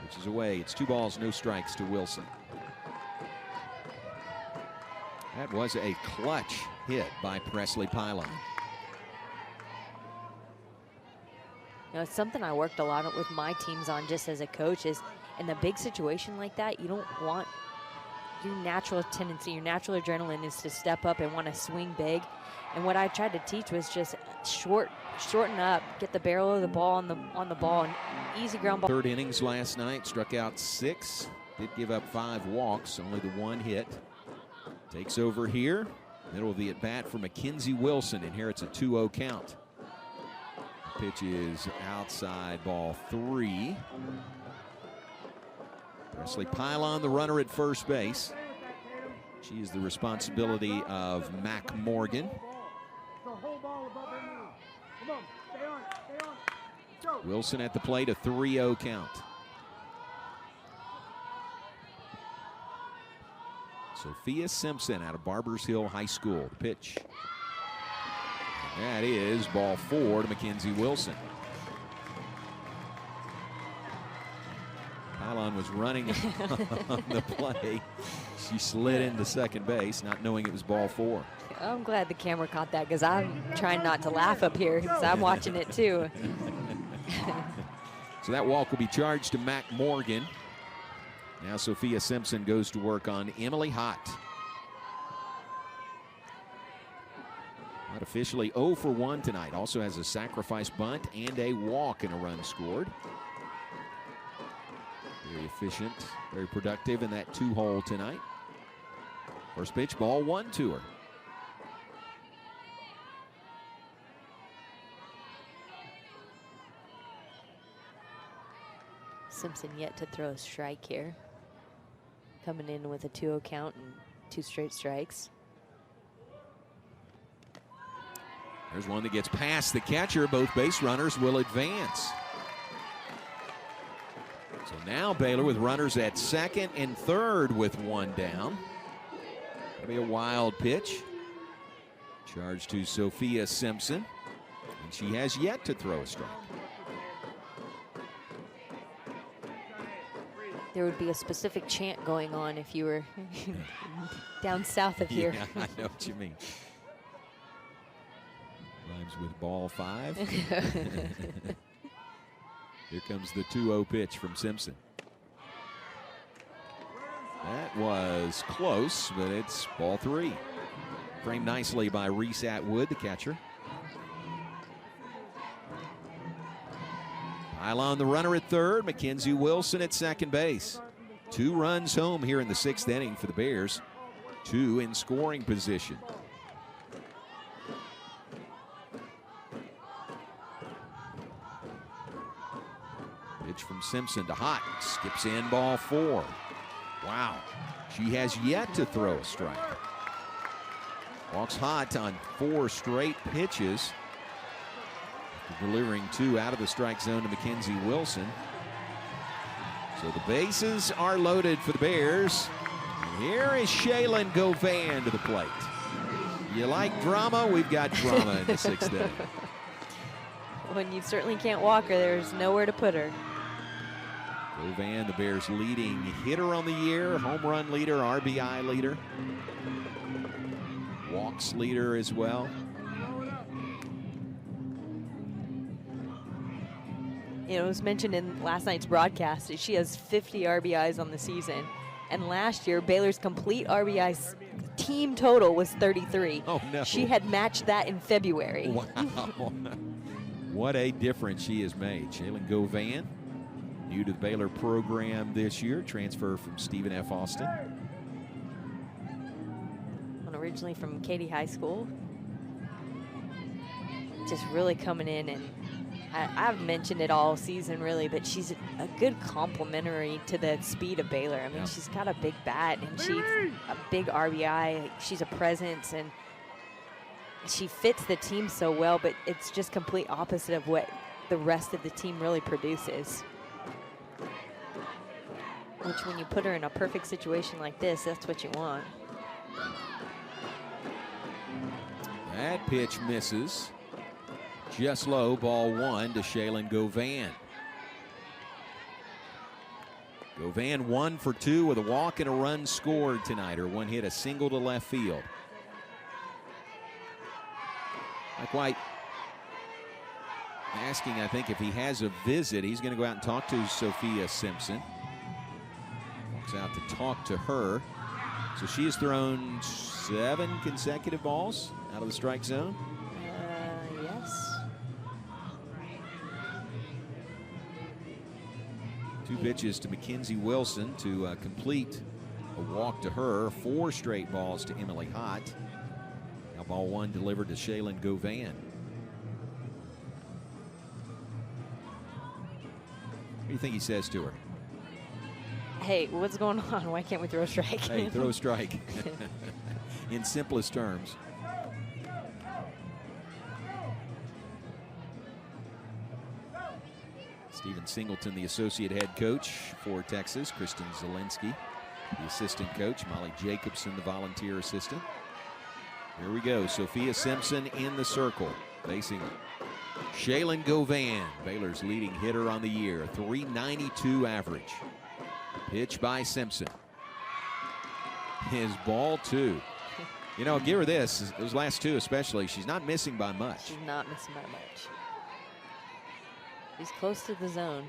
Which is away. It's 2 balls, no strikes to Wilson. That was a clutch hit by Presley Pylon. You know, it's something I worked a lot with my teams on just as a coach is in a big situation like that, you don't want your natural tendency, your natural adrenaline is to step up and want to swing big. And what I tried to teach was just shorten up, get the barrel of the ball on the ball, and easy ground ball. 3rd innings last night, struck out 6, did give up 5 walks, only the 1 hit. Takes over here, middle of the at-bat for Mackenzie Wilson, inherits a 2-0 count. Pitch is outside, ball 3. Presley Pylon, the runner at first base. She is the responsibility of Mac Morgan. Wilson at the plate, a 3-0 count. Sophia Simpson out of Barbers Hill High School. The pitch. That is ball 4 to Mackenzie Wilson. Pylon was running on the play. She slid into second base, not knowing it was ball 4. I'm glad the camera caught that because I'm trying not to laugh up here because I'm watching it too. So that walk will be charged to Mac Morgan. Now Sophia Simpson goes to work on Emily Hott. Not officially 0 for 1 tonight. Also has a sacrifice bunt and a walk and a run scored. Very efficient, very productive in that 2-hole tonight. First pitch, ball 1 to her. Simpson yet to throw a strike here. Coming in with a 2-0 count and 2 straight strikes. There's one that gets past the catcher. Both base runners will advance. So now Baylor with runners at second and third with 1 down. That'll be a wild pitch. Charge to Sophia Simpson. And she has yet to throw a strike. There would be a specific chant going on if you were down south of here. Yeah, I know what you mean. Rhymes with ball 5. Here comes the 2-0 pitch from Simpson. That was close, but it's ball 3. Framed nicely by Reese Atwood, the catcher. Pylon, the runner at third. Mackenzie Wilson at second base. 2 runs home here in the 6th inning for the Bears. 2 in scoring position. Pitch from Simpson to Hott. Skips in, ball 4. Wow. She has yet to throw a strike. Walks Hott on 4 straight pitches. Delivering 2 out of the strike zone to Mackenzie Wilson. So the bases are loaded for the Bears. And here is Shaylin Govan to the plate. You like drama? We've got drama in the 6th inning. When you certainly can't walk her, there's nowhere to put her. Govan, the Bears' leading hitter on the year, home run leader, RBI leader, walks leader as well. You know, it was mentioned in last night's broadcast that she has 50 RBIs on the season. And last year, Baylor's complete RBI team total was 33. Oh, no. She had matched that in February. Wow. What a difference she has made. Shaylin Govan, new to the Baylor program this year, transfer from Stephen F. Austin. Originally from Katy High School. Just really coming in, and I've mentioned it all season really, but she's a good complementary to the speed of Baylor. I mean, she's got a big bat and she's a big RBI. She's a presence and she fits the team so well, but it's just complete opposite of what the rest of the team really produces. Which when you put her in a perfect situation like this, that's what you want. That pitch misses. Just low, ball 1 to Shaylin Govan. Govan 1 for 2 with a walk and a run scored tonight. Her one hit a single to left field. Mike White asking, I think, if he has a visit. He's going to go out and talk to Sophia Simpson. Walks out to talk to her. So she has thrown 7 consecutive balls out of the strike zone. Yes. 2 pitches to Mackenzie Wilson to complete a walk to her. 4 straight balls to Emily Hott. Now ball 1 delivered to Shaylin Govan. What do you think he says to her? Hey, what's going on? Why can't we throw a strike? Hey, throw a strike. In simplest terms. Stephen Singleton, the associate head coach for Texas. Kristen Zielinski, the assistant coach. Molly Jacobson, the volunteer assistant. Here we go. Sophia Simpson in the circle, facing Shaylin Govan, Baylor's leading hitter on the year. .392 average. Pitch by Simpson. His ball 2. You know, give her this. Those last 2 especially. She's not missing by much. She's not missing by much. She's close to the zone.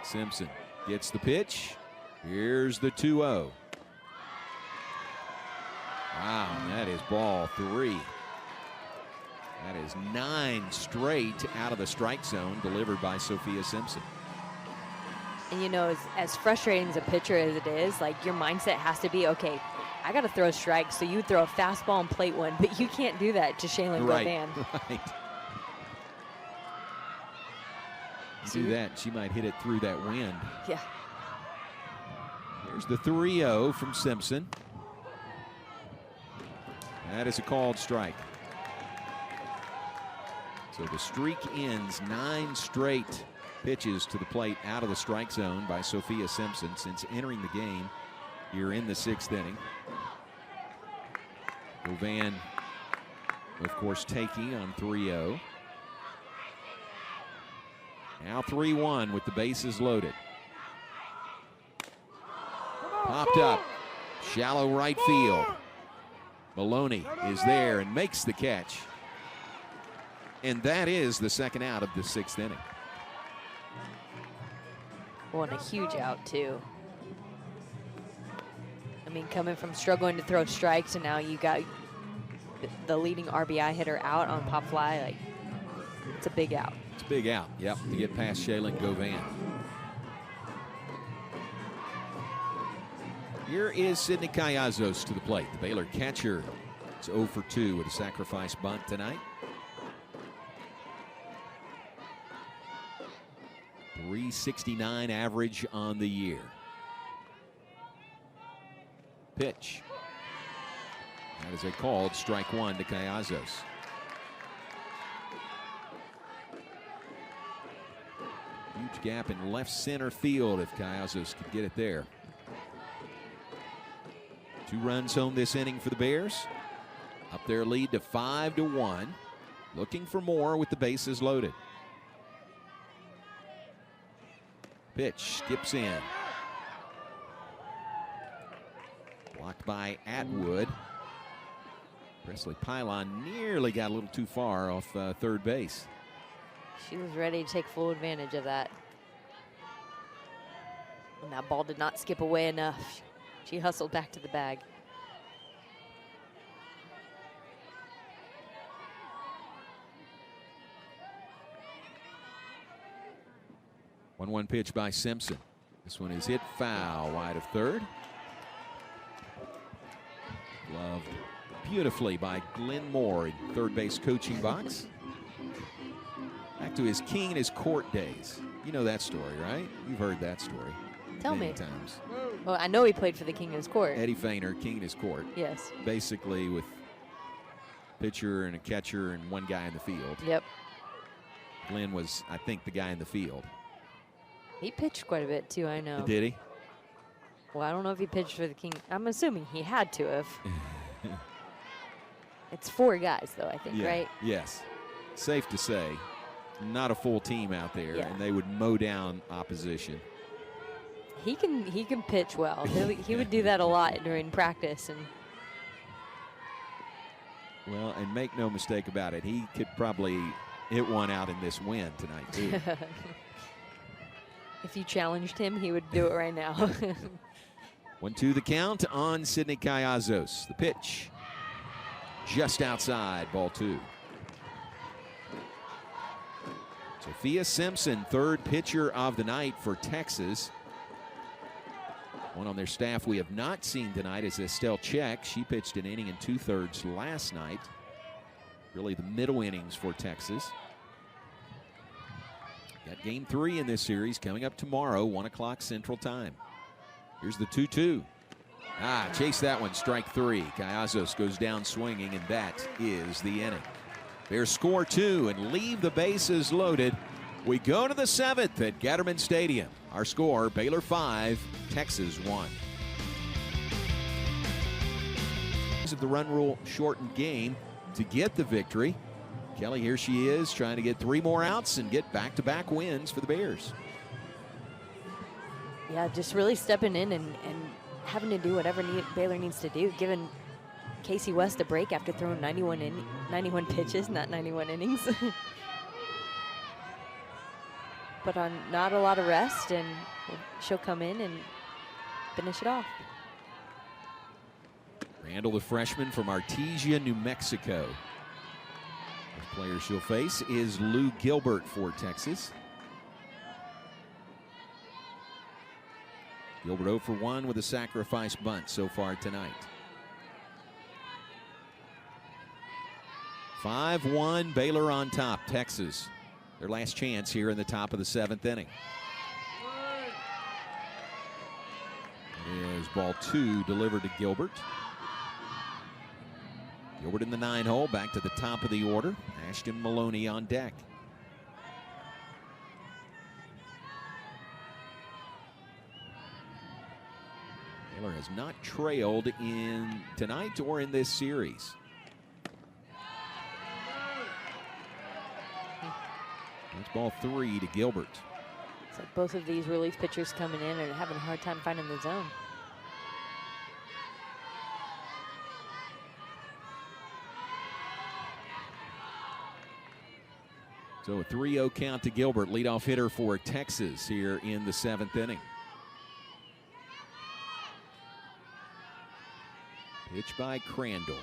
Simpson gets the pitch. Here's the 2-0. Wow, that is ball 3. That is 9 straight out of the strike zone delivered by Sophia Simpson. And you know, as frustrating as a pitcher as it is, like your mindset has to be, okay, I got to throw a strike, so you throw a fastball and plate 1, but you can't do that to Shaylin Govan. Right. Do that, she might hit it through that wind. Yeah. Here's the 3-0 from Simpson. That is a called strike. So the streak ends. 9 straight pitches to the plate out of the strike zone by Sophia Simpson since entering the game here in the 6th inning. Govan, of course, taking on 3-0. Now 3-1 with the bases loaded. Popped up. Shallow right field. Maloney is there and makes the catch. And that is the 2nd out of the 6th inning. Well, and a huge out, too. I mean, coming from struggling to throw strikes, and now you got the leading RBI hitter out on pop fly. Like, it's a big out. It's a big out, yep, to get past Shaylin Govan. Here is Sydney Callazos to the plate. The Baylor catcher is 0 for 2 with a sacrifice bunt tonight. .369 average on the year. Pitch. That is a called strike 1 to Callazos. Huge gap in left center field if Callazos could get it there. 2 runs home this inning for the Bears. Up their lead to 5-1. Looking for more with the bases loaded. Pitch skips in. Blocked by Atwood. Presley Pylon nearly got a little too far off third base. She was ready to take full advantage of that. And that ball did not skip away enough. She hustled back to the bag. 1-1 pitch by Simpson. This one is hit foul wide of third. Gloved beautifully by Glenn Moore in third base coaching box. Back to his king and his court days. You know that story, right? You've heard that story. Tell many me. times. Well, I know he played for the King of his court. Eddie Feiner, king in his court. Yes. Basically with pitcher and a catcher and one guy in the field. Yep. Glenn was, I think, the guy in the field. He pitched quite a bit too, I know. Did he? Well, I don't know if he pitched for the King. I'm assuming he had to have. It's 4 guys, though, I think, Yeah. right? Yes. Safe to say, not a full team out there, Yeah. and they would mow down opposition. He can pitch well. He would do that a lot during practice. And Well, and make no mistake about it, he could probably hit one out in this win tonight, too. if you challenged him, he would do it right now. 1-2 the count on Sydney Callazos. The pitch just outside, ball 2. Sophia Simpson, third pitcher of the night for Texas. One on their staff we have not seen tonight is Estelle Check. She pitched an inning and 2/3 last night. Really the middle innings for Texas. Got game 3 in this series coming up tomorrow, 1 o'clock Central Time. Here's the 2-2. Chase that one, strike 3. Callazos goes down swinging, and that is the inning. Bears score 2 and leave the bases loaded. We go to the 7th at Gatterman Stadium. Our score, Baylor 5, Texas 1. The run rule shortened game to get the victory. Kelly, here she is trying to get 3 more outs and get back-to-back wins for the Bears. Yeah, just really stepping in and having to do whatever Baylor needs to do, giving Casey West a break after throwing 91 pitches, not 91 innings. But on not a lot of rest, and she'll come in and finish it off. Randall, the freshman from Artesia, New Mexico. The player she'll face is Lou Gilbert for Texas. Gilbert 0 for 1 with a sacrifice bunt so far tonight. 5-1, Baylor on top. Texas, their last chance here in the top of the 7th inning. There's ball 2 delivered to Gilbert. Gilbert in the 9-hole, back to the top of the order. Ashton Maloney on deck. Baylor has not trailed in tonight or in this series. That's ball 3 to Gilbert. So both of these relief pitchers coming in are having a hard time finding the zone. So a 3-0 count to Gilbert, leadoff hitter for Texas here in the 7th inning. Pitch by Crandall.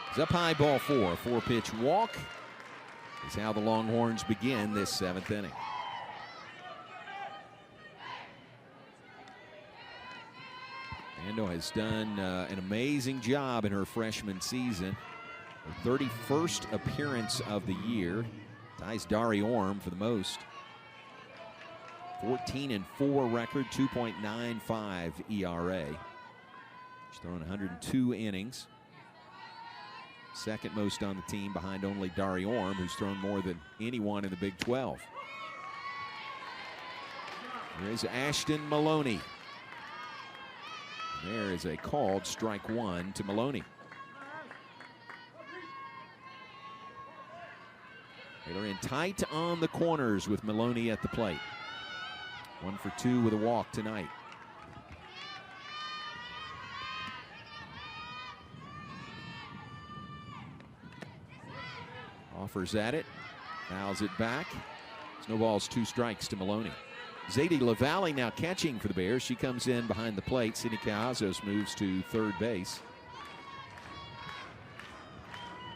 It's up high, ball 4. A 4-pitch walk is how the Longhorns begin this 7th inning. Crandall has done an amazing job in her freshman season. Her 31st appearance of the year. Ties Dari Orm for the most. 14-4 record, 2.95 ERA. She's thrown 102 innings. Second most on the team behind only Dari Orm, who's thrown more than anyone in the Big 12. There's Ashton Maloney. There is a called strike 1 to Maloney. They're in tight on the corners with Maloney at the plate. 1 for 2 with a walk tonight. Offers at it. Fouls it back. Snowballs 2 strikes to Maloney. Zadie LaValle now catching for the Bears. She comes in behind the plate. Sydney Cavazos moves to third base.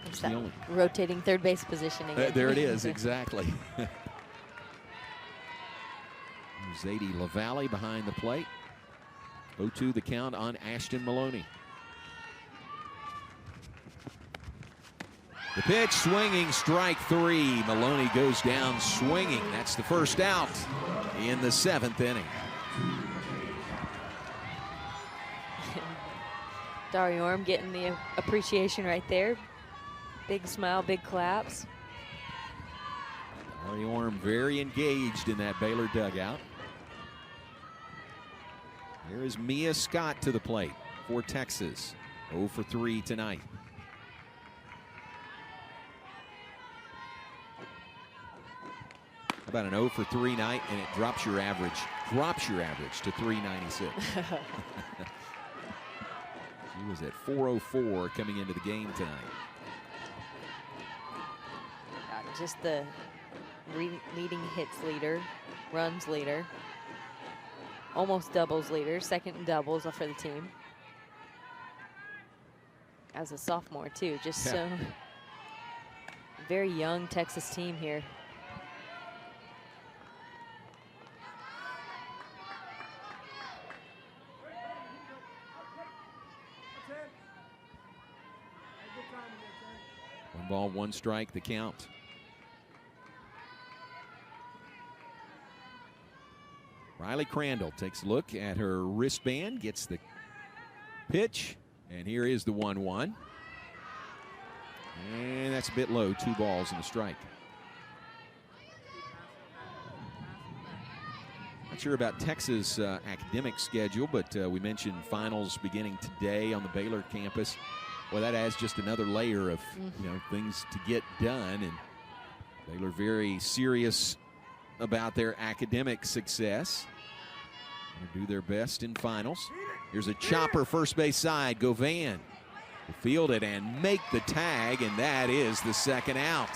It's that rotating third base position again. There it is, exactly. Zadie LaValle behind the plate. 0-2 the count on Ashton Maloney. The pitch, swinging, strike 3. Maloney goes down swinging. That's the first out in the 7th inning. Dari Orm getting the appreciation right there. Big smile, big claps. Dari Orm very engaged in that Baylor dugout. Here is Mia Scott to the plate for Texas. 0 for 3 tonight. About an 0 for 3 night, and it drops your average to 396. She was at 404 coming into the game tonight. Just the leading hits leader, runs leader, almost doubles leader, second in doubles for the team. As a sophomore too, just so very young Texas team here. One ball, 1 strike, the count. Riley Crandall takes a look at her wristband, gets the pitch, and here is the 1-1. And that's a bit low, 2 balls and a strike. Not sure about Texas' academic schedule, but we mentioned finals beginning today on the Baylor campus. Well, that adds just another layer of things to get done, and Baylor very serious about their academic success. They'll do their best in finals. Here's a chopper first base side. Govan will field it and make the tag, and that is the second out.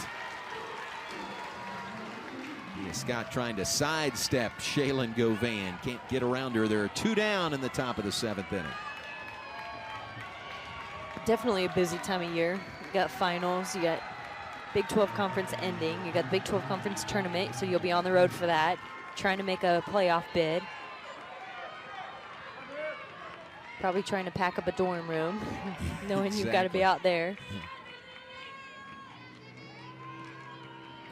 Mia Scott trying to sidestep Shaylin Govan. Can't get around her. There are 2 down in the top of the 7th inning. Definitely a busy time of year. You got finals, you got Big 12 conference ending, you got the Big 12 conference tournament, so you'll be on the road for that, trying to make a playoff bid. Probably trying to pack up a dorm room, knowing Exactly. You've got to be out there.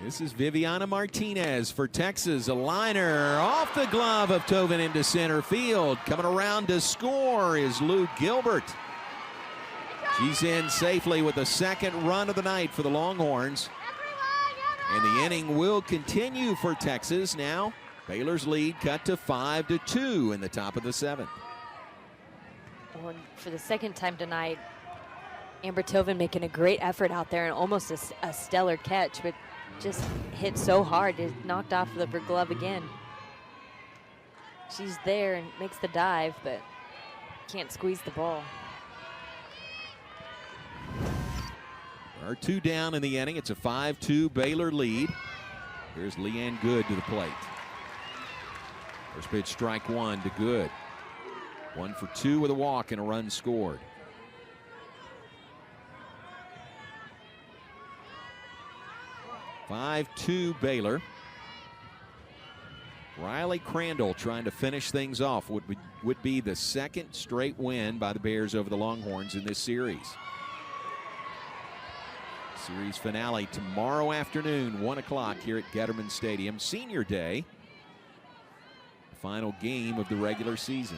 This is Viviana Martinez for Texas. A liner off the glove of Tovin into center field. Coming around to score is Lou Gilbert. She's in safely with the 2nd run of the night for the Longhorns. And the inning will continue for Texas. Now Baylor's lead cut to 5-2 in the top of the 7th. Well, for the 2nd time tonight, Amber Tovin making a great effort out there and almost a stellar catch, but just hit so hard it knocked off her glove again. She's there and makes the dive, but can't squeeze the ball. There are 2 down in the inning. It's a 5-2 Baylor lead. Here's Leanne Good to the plate. First pitch, strike 1 to Good. 1 for 2 with a walk and a run scored. (5-2) Baylor. Riley Crandall trying to finish things off. Would be the 2nd straight win by the Bears over the Longhorns in this series. Series finale tomorrow afternoon, 1 o'clock here at Getterman Stadium. Senior Day, the final game of the regular season.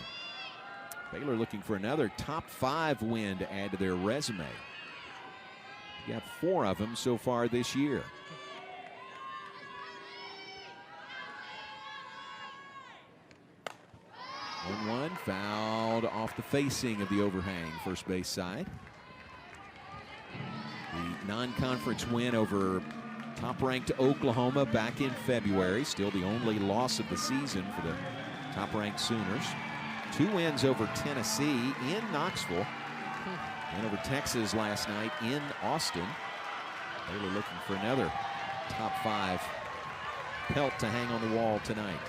Baylor looking for another top 5 win to add to their resume. You got 4 of them so far this year. (1-1) fouled off the facing of the overhang first base side. The non-conference win over top-ranked Oklahoma back in February. Still the only loss of the season for the top-ranked Sooners. 2 wins over Tennessee in Knoxville and over Texas last night in Austin. Baylor looking for another top 5 pelt to hang on the wall tonight.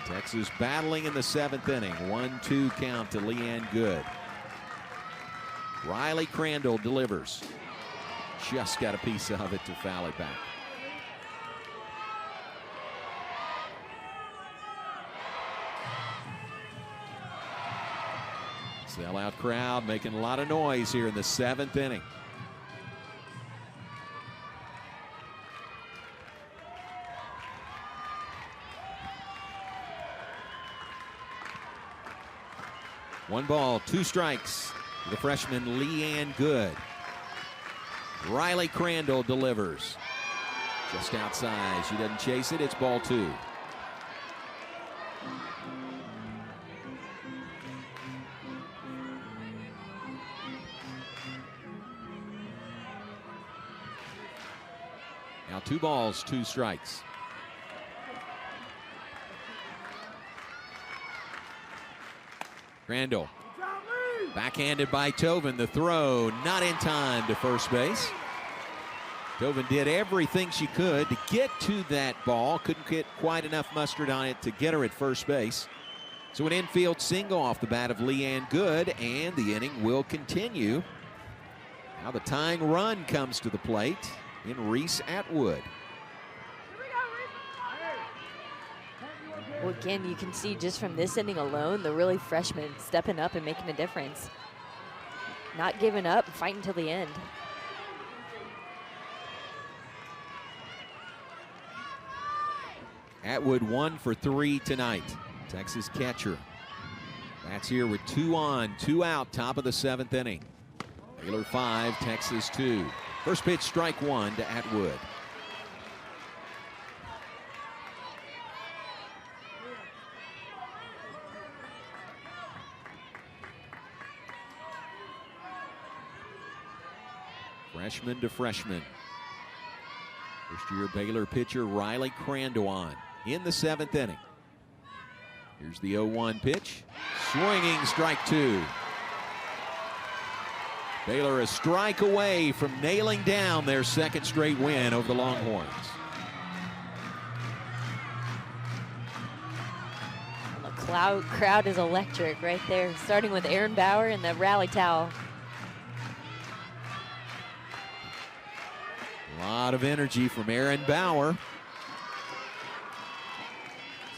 Texas battling in the 7th inning. 1-2 count to Leanne Good. Riley Crandall delivers. Just got a piece of it to foul it back. Sellout crowd making a lot of noise here in the 7th inning. One ball, 2 strikes. The freshman Leanne Good. Riley Crandall delivers. Just outside. She doesn't chase it. It's ball 2. Now 2 balls, 2 strikes. Crandall. Backhanded by Tovin. The throw not in time to first base. Tovin did everything she could to get to that ball. Couldn't get quite enough mustard on it to get her at first base. So an infield single off the bat of Leanne Good, and the inning will continue. Now the tying run comes to the plate in Reese Atwood. Well, again, you can see just from this inning alone, the really freshmen stepping up and making a difference. Not giving up, fighting till the end. Atwood 1 for 3 tonight. Texas catcher. That's here with 2 on, 2 out, top of the 7th inning. Baylor 5, Texas 2. First pitch, strike 1 to Atwood. Freshman to freshman. First-year Baylor pitcher Riley Crandall on in the 7th inning. Here's the 0-1 pitch. Swinging, strike 2. Baylor a strike away from nailing down their 2nd straight win over the Longhorns. The crowd is electric right there, starting with Aaron Bauer in the rally towel. A lot of energy from Aaron Bauer.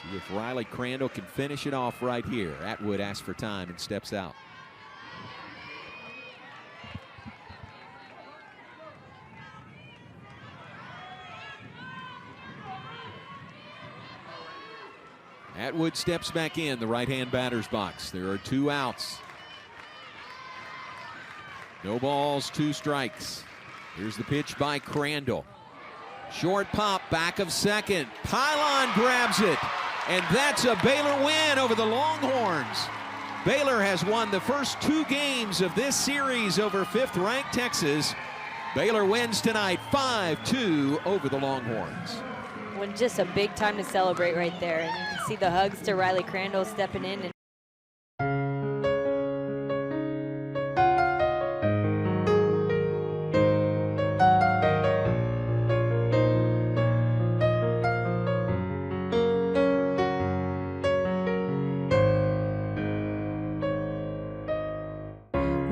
See if Riley Crandall can finish it off right here. Atwood asks for time and steps out. Atwood steps back in the right-hand batter's box. There are 2 outs. No balls, 2 strikes. Here's the pitch by Crandall. Short pop, back of second. Pylon grabs it, and that's a Baylor win over the Longhorns. Baylor has won the first 2 games of this series over 5th-ranked Texas. Baylor wins tonight 5-2 over the Longhorns. Well, just a big time to celebrate right there. And you can see the hugs to Riley Crandall stepping in. And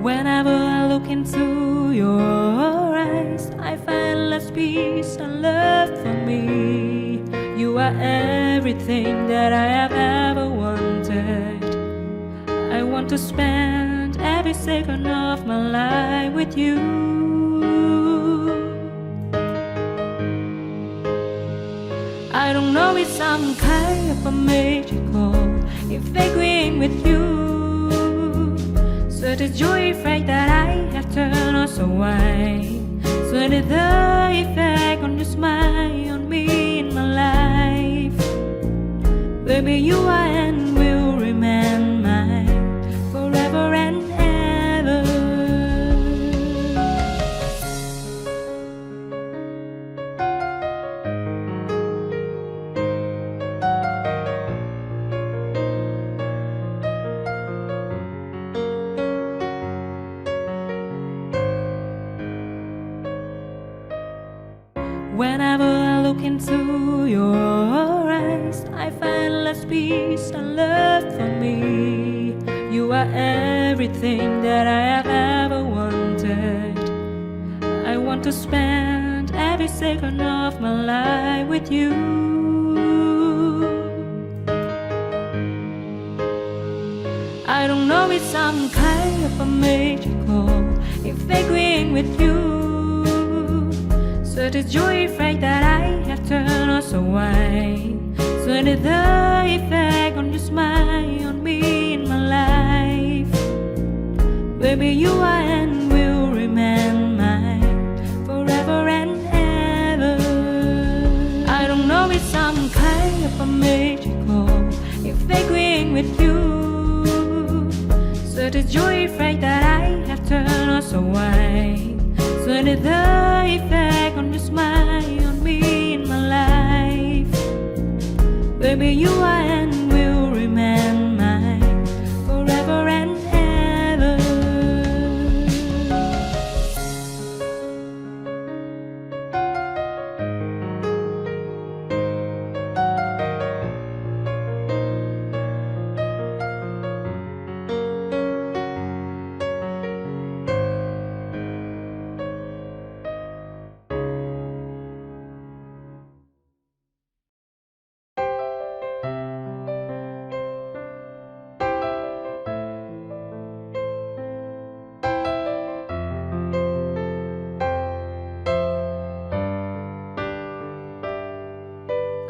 whenever I look into your eyes, I find less peace and love for me. You are everything that I have ever wanted. I want to spend every second of my life with you. I don't know if some kind of a magical if agreeing with you. So the joy effect that I have turned us away. So did the effect on your smile on me in my life. Baby, you are and will remain mine forever and ever. Whenever I look into your eyes, I find less peace and love for me. You are everything that I have ever wanted. I want to spend every second of my life with you. I don't know if some kind of a magical if agreeing with you. So the joy effect that I have turned us away. So did the effect on your smile on me in my life. Baby, you are and will remain mine forever and ever. I don't know if some kind of a magical if agreeing with you. So the joy effect that I have turned us away. So did the effect on your smile on me in my life. Baby, you are and will remain mine forever and ever.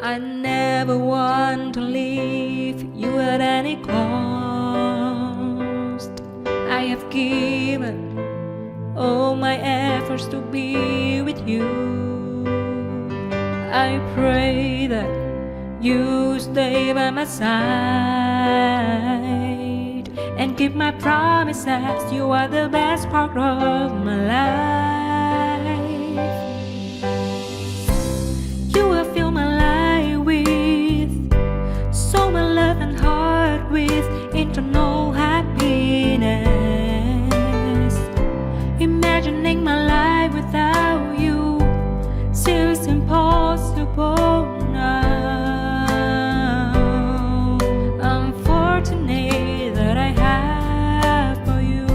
I never want to leave you at any cost. I have given all my efforts to be with you. I pray that you stay by my side and keep my promises. You are the best part of my life. You will fill my life with so much love and heart with internal happiness. Imagining my life without you seems impossible now. I'm fortunate that I have for you.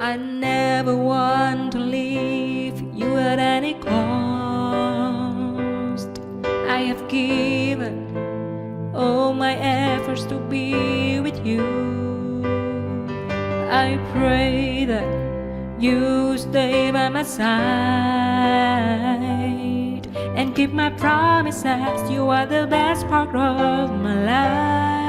I never want to leave you at any cost. I have given all my efforts to be with you. I pray that you stay by my side and keep my promises. You are the best part of my life.